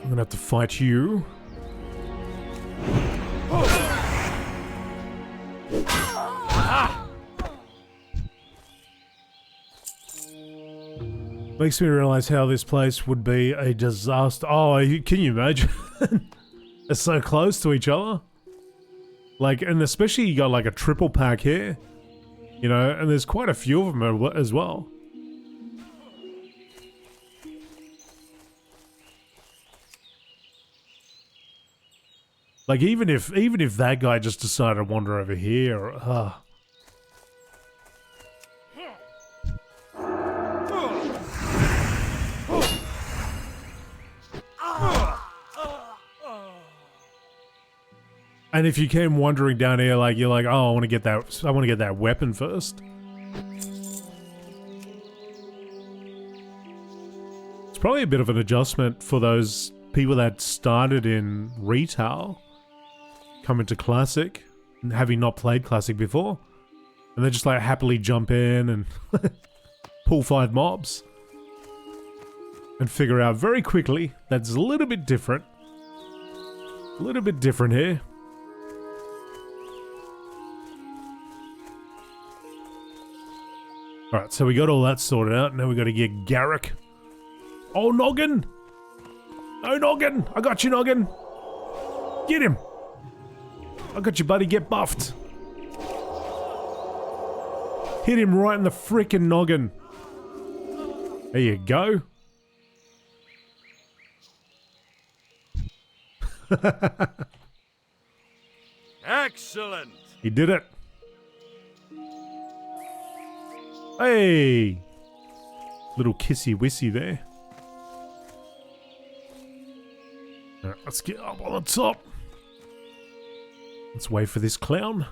I'm gonna have to fight you. Makes me realize how this place would be a disaster. Oh, can you imagine? It's so close to each other. Like, and especially you got like a triple pack here. You know, and there's quite a few of them as well. Like, even if that guy just decided to wander over here, and if you came wandering down here, like, you're like, oh, I want to get that weapon first. It's probably a bit of an adjustment for those people that started in retail, coming to Classic, and having not played Classic before. And they just like happily jump in and pull 5 mobs. And figure out very quickly that's a little bit different. A little bit different here. Alright, so we got all that sorted out. Now we got to get Garrick. Oh, Noggin! Oh, Noggin! I got you, Noggin! Get him! I got you, buddy. Get buffed. Hit him right in the frickin' noggin. There you go. Excellent. He did it. Hey! Little kissy-wissy there. Alright, let's get up on the top. Let's wait for this clown.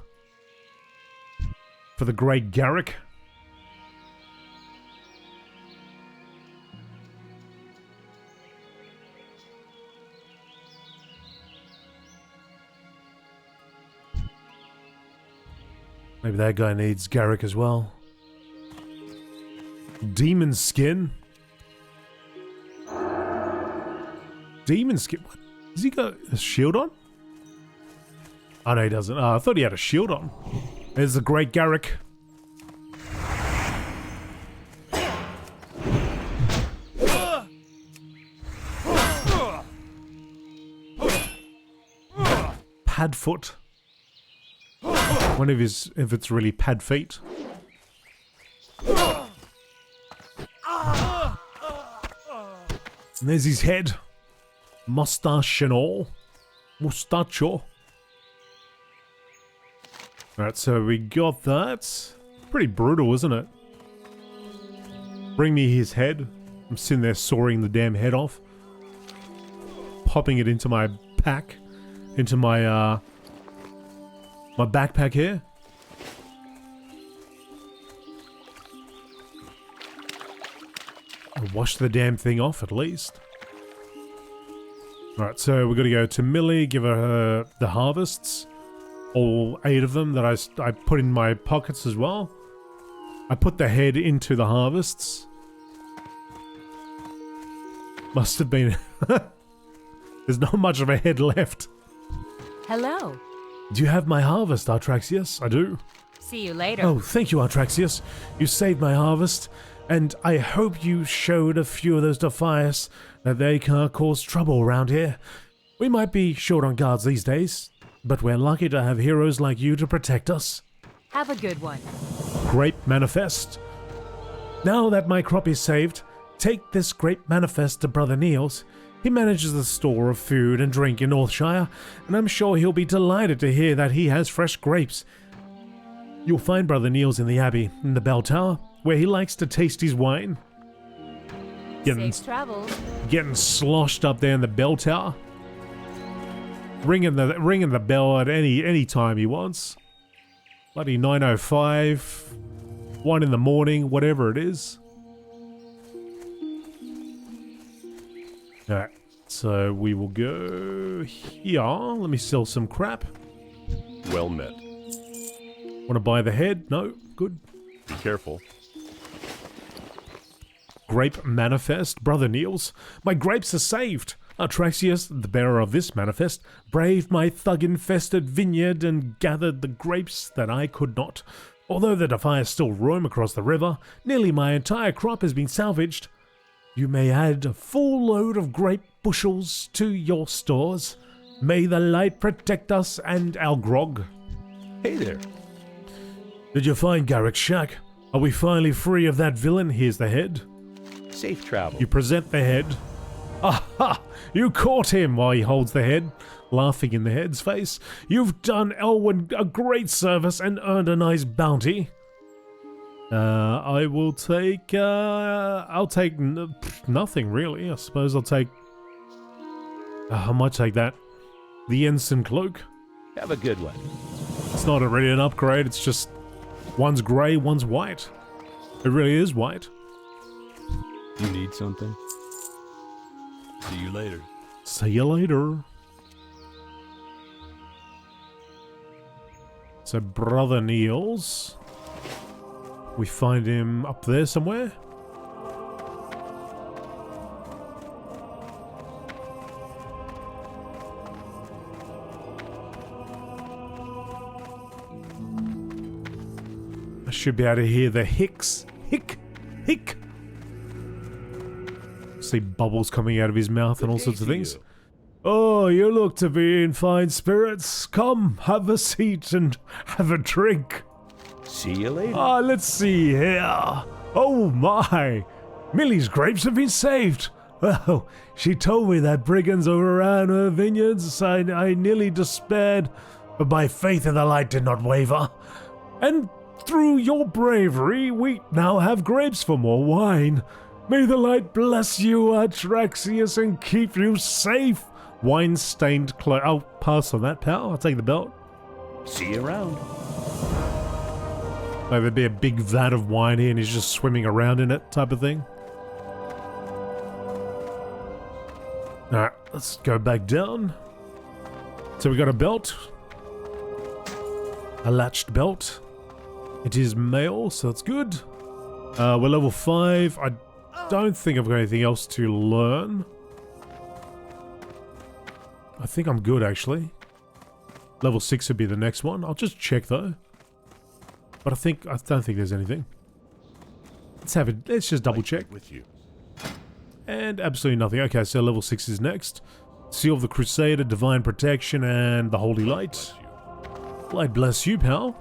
For the great Garrick. Maybe that guy needs Garrick as well. Demon skin. Demon skin? What? Does he got a shield on? Oh no, he doesn't. Oh, I thought he had a shield on. There's the great Garrick. Padfoot. One of his, if it's really pad feet. And there's his head. Mustache and all. Mustacho. Alright, so we got that. Pretty brutal, isn't it? Bring me his head. I'm sitting there sawing the damn head off. Popping it into my pack. Into my, my backpack here. I'll wash the damn thing off at least. Alright, so we're going to go to Millie, give her the harvests. All 8 of them that I put in my pockets as well. I put the head into the harvests. Must have been... There's not much of a head left. Hello. Do you have my harvest, Artraxius? I do. See you later. Oh, thank you, Artraxius. You saved my harvest. And I hope you showed a few of those Defias that they can't cause trouble around here. We might be short on guards these days, but we're lucky to have heroes like you to protect us. Have a good one. Grape Manifest. Now that my crop is saved, take this Grape Manifest to Brother Niels. He manages the store of food and drink in Northshire, and I'm sure he'll be delighted to hear that he has fresh grapes. You'll find Brother Niels in the Abbey, in the Bell Tower, where he likes to taste his wine. Safe travels. Getting sloshed up there in the Bell Tower. Ringing the bell at any time he wants. Bloody 9:05, 1 in the morning, whatever it is. Alright, so we will go here. Let me sell some crap. Well met. Want to buy the head? No? Good. Be careful. Grape Manifest. Brother Niels, my grapes are saved. Artraxius, the bearer of this manifest, braved my thug-infested vineyard and gathered the grapes that I could not. Although the Defias still roam across the river, nearly my entire crop has been salvaged. You may add a full load of grape bushels to your stores. May the light protect us and our grog. Hey there. Did you find Garrick's shack? Are we finally free of that villain? Here's the head. Safe travel. You present the head. Aha! You caught him while he holds the head, laughing in the head's face. You've done Elwyn a great service and earned a nice bounty. I will take, I'll take nothing really. I suppose I'll take, I might take that. The ensign cloak. Have a good one. It's not really an upgrade, it's just one's grey, one's white. It really is white. You need something? See you later. See you later. So Brother Niels. We find him up there somewhere. I should be able to hear the hicks. Hick! Hick! See bubbles coming out of his mouth and all sorts of things. Oh, you look to be in fine spirits. Come, have a seat and have a drink. See you later. Ah, let's see here. Oh my! Millie's grapes have been saved. Well, she told me that brigands were around her vineyards. I nearly despaired, but my faith in the light did not waver. And through your bravery, we now have grapes for more wine. May the light bless you, Atraxius, and keep you safe. Wine-stained cloak. I'll pass on that, pal. I'll take the belt. See you around. Like there'd be a big vat of wine here and he's just swimming around in it type of thing. Alright, let's go back down. So we got a belt. A latched belt. It is male, so that's good. We're level 5. I don't think I've got anything else to learn. I think I'm good, actually. Level 6 would be the next one. I'll just check, though. But I don't think there's anything. Let's just double check. With you. And absolutely nothing. Okay, so level 6 is next. Seal of the Crusader, Divine Protection, and the Holy Light. Light bless you, pal.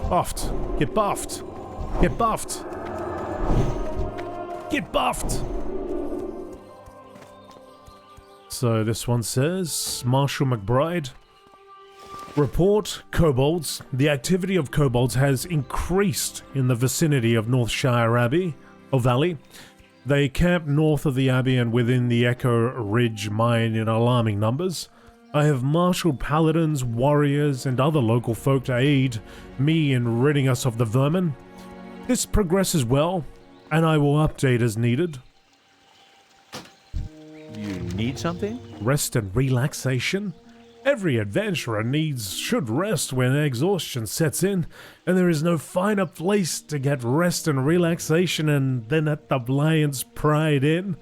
Buffed. Get buffed. Get buffed. Get buffed. So this one says, Marshal McBride. Report, kobolds. The activity of kobolds has increased in the vicinity of Northshire Abbey, or Valley. They camp north of the Abbey and within the Echo Ridge mine in alarming numbers. I have marshaled paladins, warriors, and other local folk to aid me in ridding us of the vermin. This progresses well, and I will update as needed. You need something? Rest and relaxation. Every adventurer should rest when exhaustion sets in, and there is no finer place to get rest and relaxation than at the Lion's Pride Inn.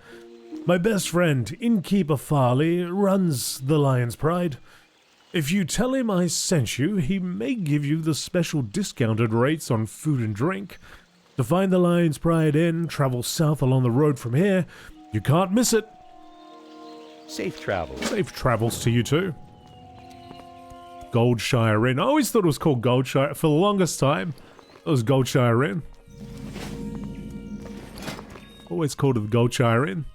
My best friend, Innkeeper Farley, runs the Lion's Pride. If you tell him I sent you, he may give you the special discounted rates on food and drink. To find the Lion's Pride Inn, travel south along the road from here. You can't miss it. Safe travel. Safe travels to you too. Goldshire Inn. I always thought it was called Goldshire. For the longest time, it was Goldshire Inn. Always called it the Goldshire Inn.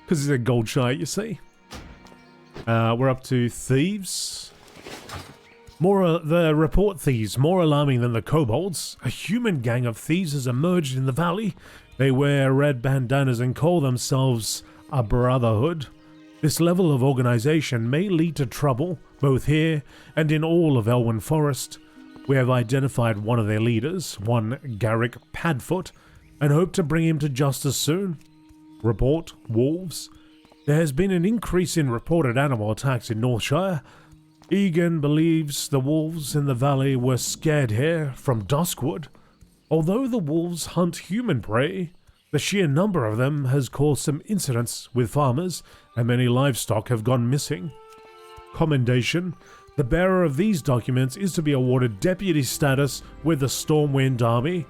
Because it's a Goldshire, you see. We're up to thieves. The report thieves, more alarming than the kobolds. A human gang of thieves has emerged in the valley. They wear red bandanas and call themselves a brotherhood. This level of organization may lead to trouble, both here and in all of Elwyn Forest. We have identified one of their leaders, one Garrick Padfoot, and hope to bring him to justice soon. Report, wolves. There has been an increase in reported animal attacks in Northshire. Egan believes the wolves in the valley were scared here from Duskwood. Although the wolves hunt human prey, the sheer number of them has caused some incidents with farmers, and many livestock have gone missing. Commendation. The bearer of these documents is to be awarded deputy status with the Stormwind Army.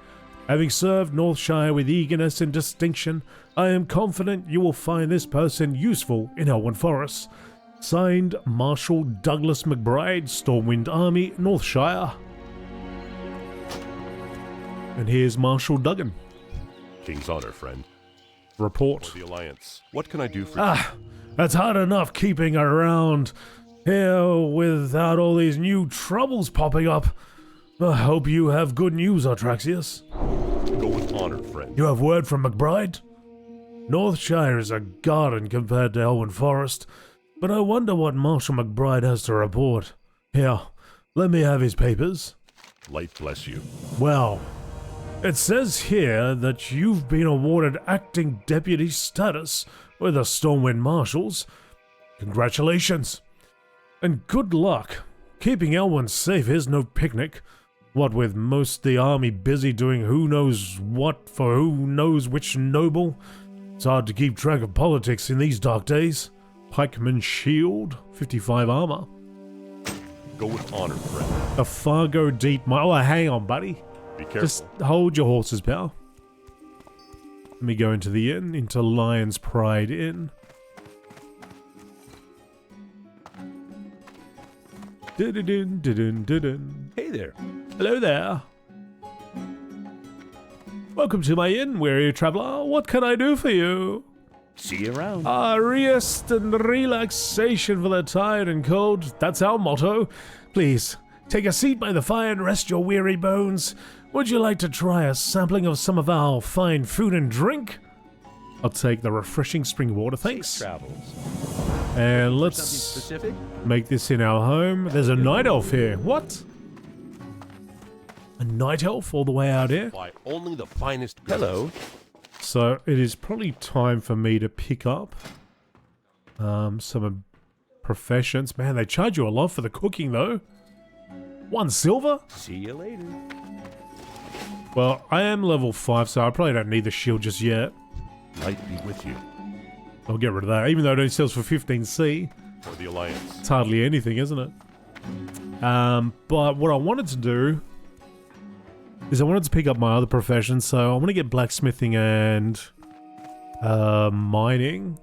Having served Northshire with eagerness and distinction, I am confident you will find this person useful in Elwyn Forest. Signed, Marshal Douglas McBride, Stormwind Army, Northshire. And here's Marshal Duggan. King's honor, friend. Report. For the Alliance. What can I do for you? Ah, that's hard enough keeping around here without all these new troubles popping up. I hope you have good news, Artraxius. Go with honor, friend. You have word from McBride? Northshire is a garden compared to Elwyn Forest, but I wonder what Marshal McBride has to report. Here, let me have his papers. Light bless you. Well, it says here that you've been awarded acting deputy status with the Stormwind Marshals. Congratulations. And good luck. Keeping Elwyn safe is no picnic. What with most of the army busy doing who knows what for who knows which noble, it's hard to keep track of politics in these dark days. Pikeman shield, 55 armor. Go with honor, friend. A Fargo deep mine. Oh, hang on, buddy. Be careful. Just hold your horses, pal. Let me go into the inn, into Lion's Pride Inn. Dun-dun-dun, dun-dun-dun. Hey there. Hello there. Welcome to my inn, weary traveler. What can I do for you? See you around. Rest and relaxation for the tired and cold. That's our motto. Please, take a seat by the fire and rest your weary bones. Would you like to try a sampling of some of our fine food and drink? I'll take the refreshing spring water, thanks. Travels. And Something let's specific? make this in our home. There's a night elf here. What? A night elf all the way out here? Buy only the finest goods. Hello. So it is probably time for me to pick up some professions. Man, they charge you a lot for the cooking though. 1 silver? See you later. Well, I am level 5, so I probably don't need the shield just yet. Light be with you. I'll get rid of that, even though it only sells for 15C. For the Alliance. It's hardly anything, isn't it? But what I wanted to do is I wanted to pick up my other professions, so I want to get blacksmithing and mining.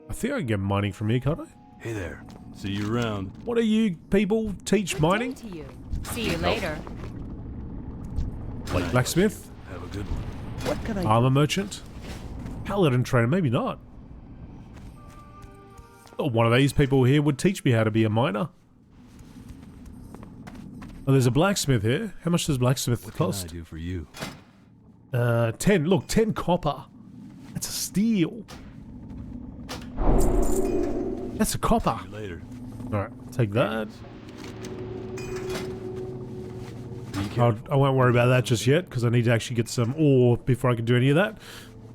I think I can get mining from here, can't I? Hey there. See you around. What do you people teach Good mining? day to you. See you later. Light Blacksmith? Have a good one. What can I Armor merchant? Paladin trainer? Maybe not. Oh, one of these people here would teach me how to be a miner. Oh, there's a blacksmith here. How much does blacksmith What can I cost? do for you? 10. Look, 10 copper. That's a steal. That's a copper. See you later. Alright, take that. Be careful. I won't worry about that just yet, because I need to actually get some ore before I can do any of that.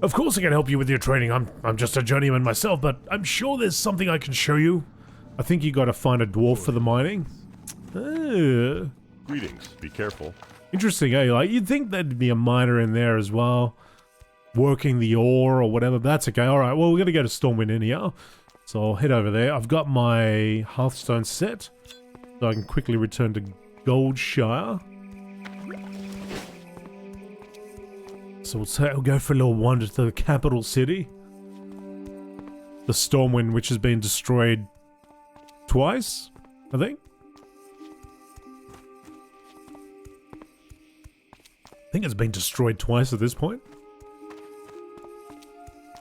Of course I can help you with your training. I'm just a journeyman myself, but I'm sure there's something I can show you. I think you got to find a dwarf for the mining. Greetings. Be careful. Interesting, eh? Like, you'd think there'd be a miner in there as well, working the ore or whatever, but that's okay. Alright, well, we're going to go to Stormwind in here. So I'll head over there. I've got my Hearthstone set, so I can quickly return to Goldshire. So we'll go for a little wander to the capital city. The Stormwind, which has been destroyed twice, I think. I think it's been destroyed twice at this point.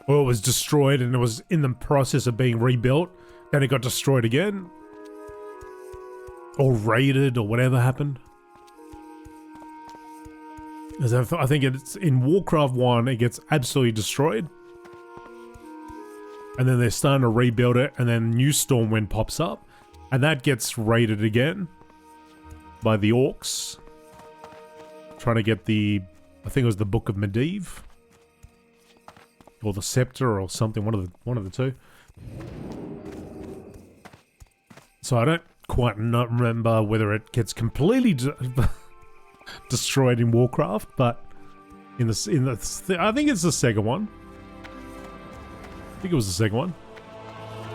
Or it was destroyed and it was in the process of being rebuilt. Then it got destroyed again. Or raided or whatever happened. As I think it's in Warcraft 1, it gets absolutely destroyed. And then they're starting to rebuild it, and then new Stormwind pops up. And that gets raided again by the orcs. Trying to get the, I think it was the Book of Medivh. Or the Scepter or something, one of the two. So I don't quite remember whether it gets completely destroyed in Warcraft, but I think it's the second one. I think it was the second one.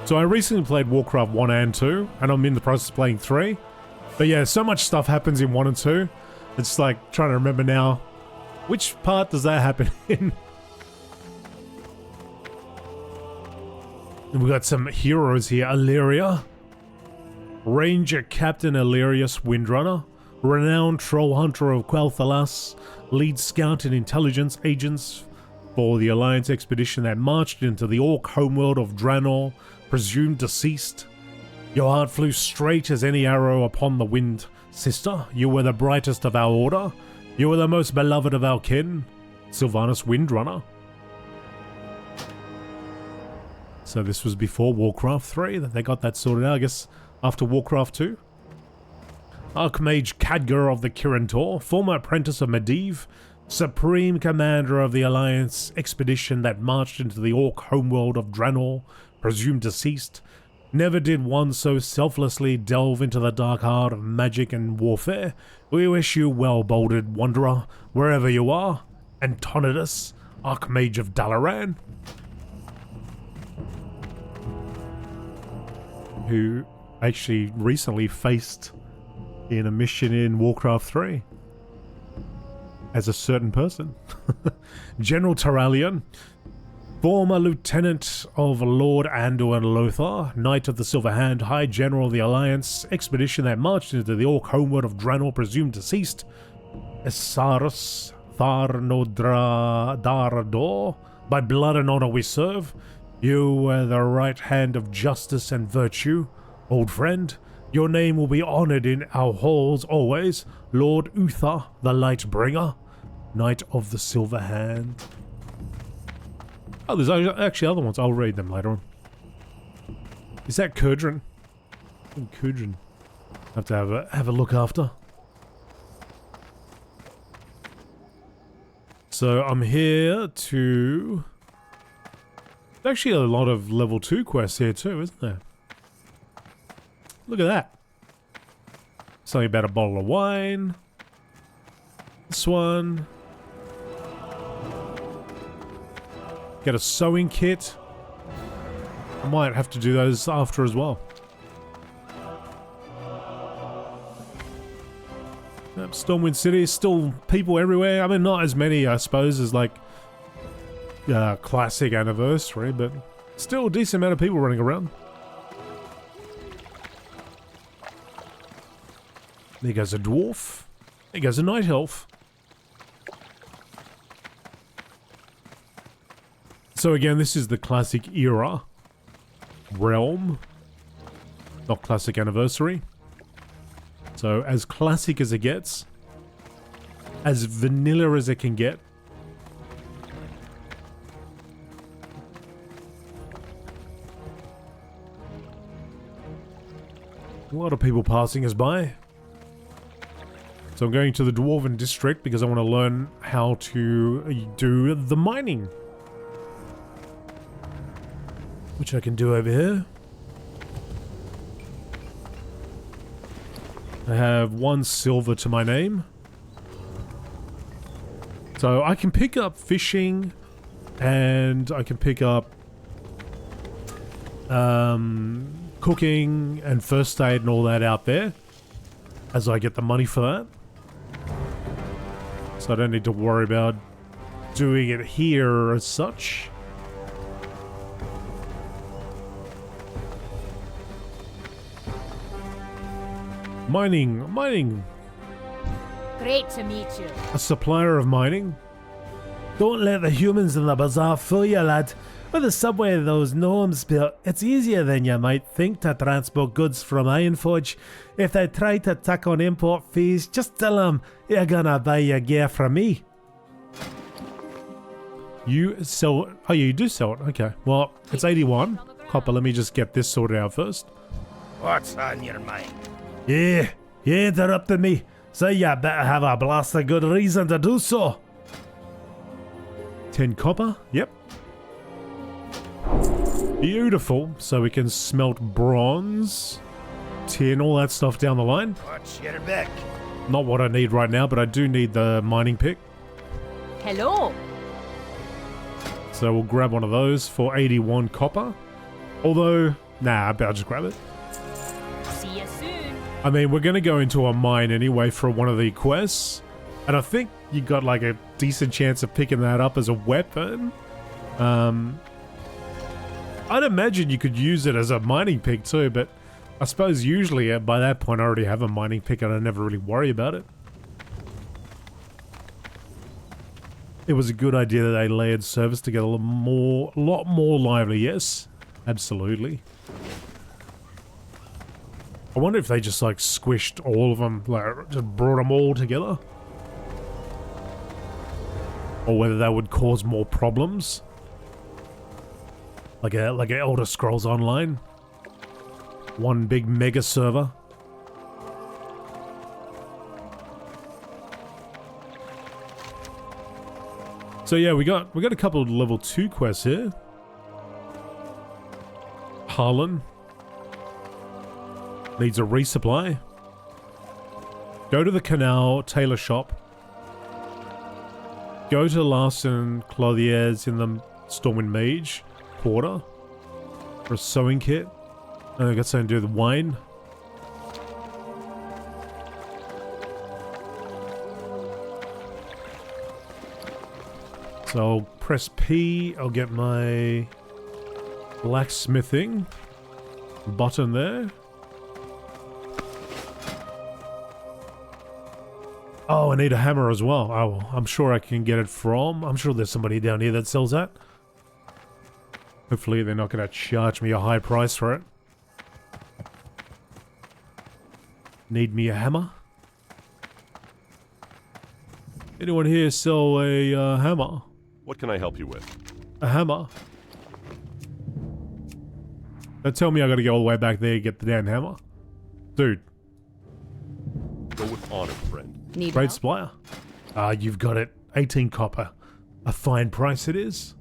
So I recently played Warcraft 1 and 2, and I'm in the process of playing 3. But yeah, so much stuff happens in 1 and 2. It's like trying to remember now Which part does that happen in? And we got some heroes here. Illyria. Ranger Captain Illyrius Windrunner. Renowned troll hunter of Quel'Thalas. Lead scout and intelligence agents for the Alliance expedition that marched into the Orc homeworld of Draenor, presumed deceased. Your heart flew straight as any arrow upon the wind, sister. You were the brightest of our order. You were the most beloved of our kin. Sylvanas Windrunner. So this was before Warcraft 3 that they got that sorted out, I guess, after Warcraft 2. Archmage Khadgar of the Kirin-Tor, former apprentice of Medivh, supreme commander of the Alliance expedition that marched into the Orc homeworld of Draenor, presumed deceased. Never did one so selflessly delve into the dark heart of magic and warfare. We wish you well, bolded wanderer, wherever you are. Antonidas, Archmage of Dalaran, who actually recently faced in a mission in Warcraft 3 as a certain person. General Terralion, former lieutenant of Lord Anduin Lothar, Knight of the Silver Hand, High General of the Alliance expedition that marched into the Orc homeworld of Draenor, presumed deceased. Esarus Tharnodarador, by blood and honor we serve. You were the right hand of justice and virtue, old friend. Your name will be honored in our halls always. Lord Uther, the Lightbringer, Knight of the Silver Hand. Oh, there's actually other ones. I'll read them later on. Is that Kurdrin? Kurdrin. Have to have a look after. So I'm here to... There's actually a lot of level 2 quests here too, isn't there? Look at that. Something about a bottle of wine. This one. Get a sewing kit. I might have to do those after as well. Yep, Stormwind City, still people everywhere. I mean, not as many, I suppose, as like classic anniversary, but still a decent amount of people running around. There goes a dwarf. There goes a night elf. So again, this is the classic era realm, not classic anniversary. So as classic as it gets, as vanilla as it can get. A lot of people passing us by. So I'm going to the Dwarven District because I want to learn how to do the mining. Which I can do over here. I have 1 silver to my name. So I can pick up fishing and I can pick up cooking and first aid and all that out there as I get the money for that. So I don't need to worry about doing it here as such. Mining. Great to meet you. A supplier of mining. Don't let the humans in the bazaar fool you, lad. With the subway those gnomes built, it's easier than you might think to transport goods from Ironforge. If they try to tack on import fees, just tell them you're gonna buy your gear from me. You sell... Oh, you do sell it. Okay. Well, it's 81 copper. Let me just get this sorted out first. What's on your mind? Yeah, you interrupted me, so you better have a blasted good reason to do so. 10 copper. Yep. Beautiful. So we can smelt bronze, tin, all that stuff down the line. What's your back? Not what I need right now, but I do need the mining pick. Hello. So we'll grab one of those for 81 copper. Although, nah, I'll just grab it. See you soon. I mean, we're going to go into a mine anyway for one of the quests. And I think you got like a decent chance of picking that up as a weapon. I'd imagine you could use it as a mining pick too, but I suppose usually by that point I already have a mining pick and I never really worry about it. It was a good idea that they layered service together a lot more lively, yes. Absolutely. I wonder if they just like squished all of them, like just brought them all together. Or whether that would cause more problems. Like a Elder Scrolls Online. One big mega server. So yeah, we got a couple of level 2 quests here. Harlan needs a resupply. Go to the canal tailor shop. Go to Larson Clothier's in the Stormwind Mage quarter for a sewing kit. And I got something to do with wine. So I'll press P, I'll get my blacksmithing button there. Oh, I need a hammer as well. Oh, I'm sure I can get it from... I'm sure there's somebody down here that sells that. Hopefully they're not going to charge me a high price for it. Need me a hammer? Anyone here sell a hammer? What can I help you with? A hammer? Don't tell me I gotta go all the way back there to get the damn hammer. Dude. Go with honor, friend. Need Great help? supplier. Ah, you've got it. 18 copper. A fine price it is.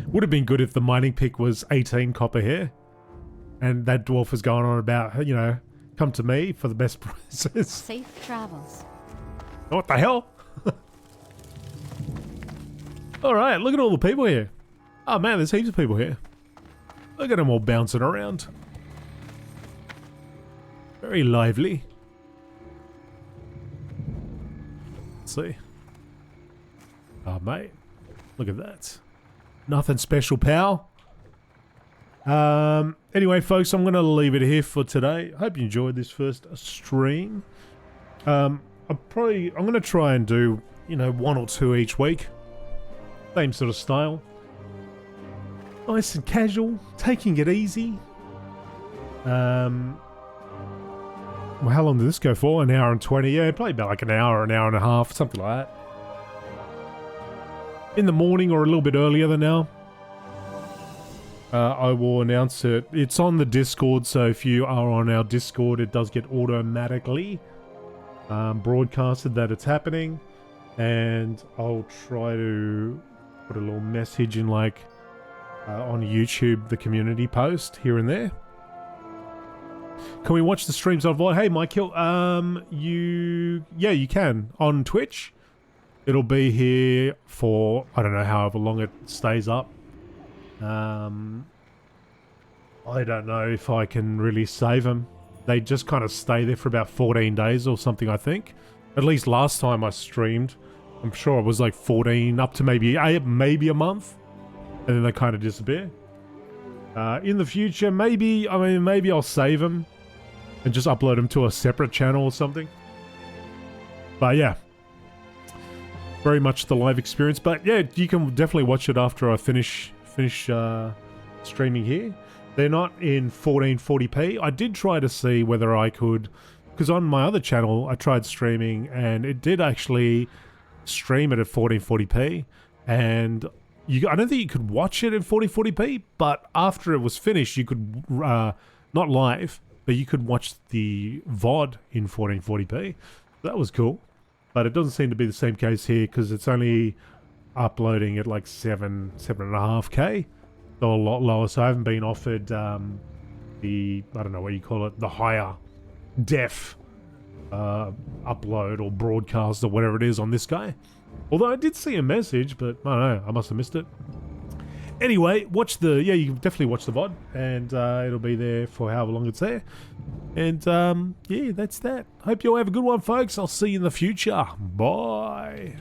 Would have been good if the mining pick was 18 copper here. And that dwarf was going on about, you know, come to me for the best prices. Safe travels. What the hell? Alright, look at all the people here. Oh man, there's heaps of people here. Look at them all bouncing around. Very lively. Let's see. Oh mate, look at that. Nothing special, pal. Anyway, folks, I'm going to leave it here for today. Hope you enjoyed this first stream. I'm going to try and do, you know, 1 or 2 each week. Same sort of style. Nice and casual, taking it easy. Well, how long did this go for? An hour and 20? Yeah, probably about like an hour and a half, something like that. In the morning or a little bit earlier than now. I will announce it. It's on the Discord, so if you are on our Discord, it does get automatically broadcasted that it's happening. And I'll try to put a little message in, like, on YouTube, the community post here and there. Can we watch the streams on VOD? Hey, Michael, yeah, you can. On Twitch, it'll be here for, I don't know, however long it stays up. I don't know if I can really save them. They just kind of stay there for about 14 days or something, I think. At least last time I streamed, I'm sure it was like 14, up to maybe a month. And then they kind of disappear. In the future, maybe I'll save them and just upload them to a separate channel or something. But yeah, very much the live experience. But yeah, you can definitely watch it after I finish streaming here. They're not in 1440p. I did try to see whether I could, because on my other channel I tried streaming and it did actually stream it at 1440p, and I don't think you could watch it in 1440p, but after it was finished you could, not live, but you could watch the VOD in 1440p. That was cool, but it doesn't seem to be the same case here because it's only uploading at like 7.5K, so a lot lower. So I haven't been offered the, I don't know what you call it, the higher def upload or broadcast or whatever it is on this guy. Although I did see a message, but I don't know, I must have missed it. Anyway, watch the, yeah, you can definitely watch the VOD, and it'll be there for however long it's there. And yeah, that's that. Hope you all have a good one, folks. I'll see you in the future. Bye.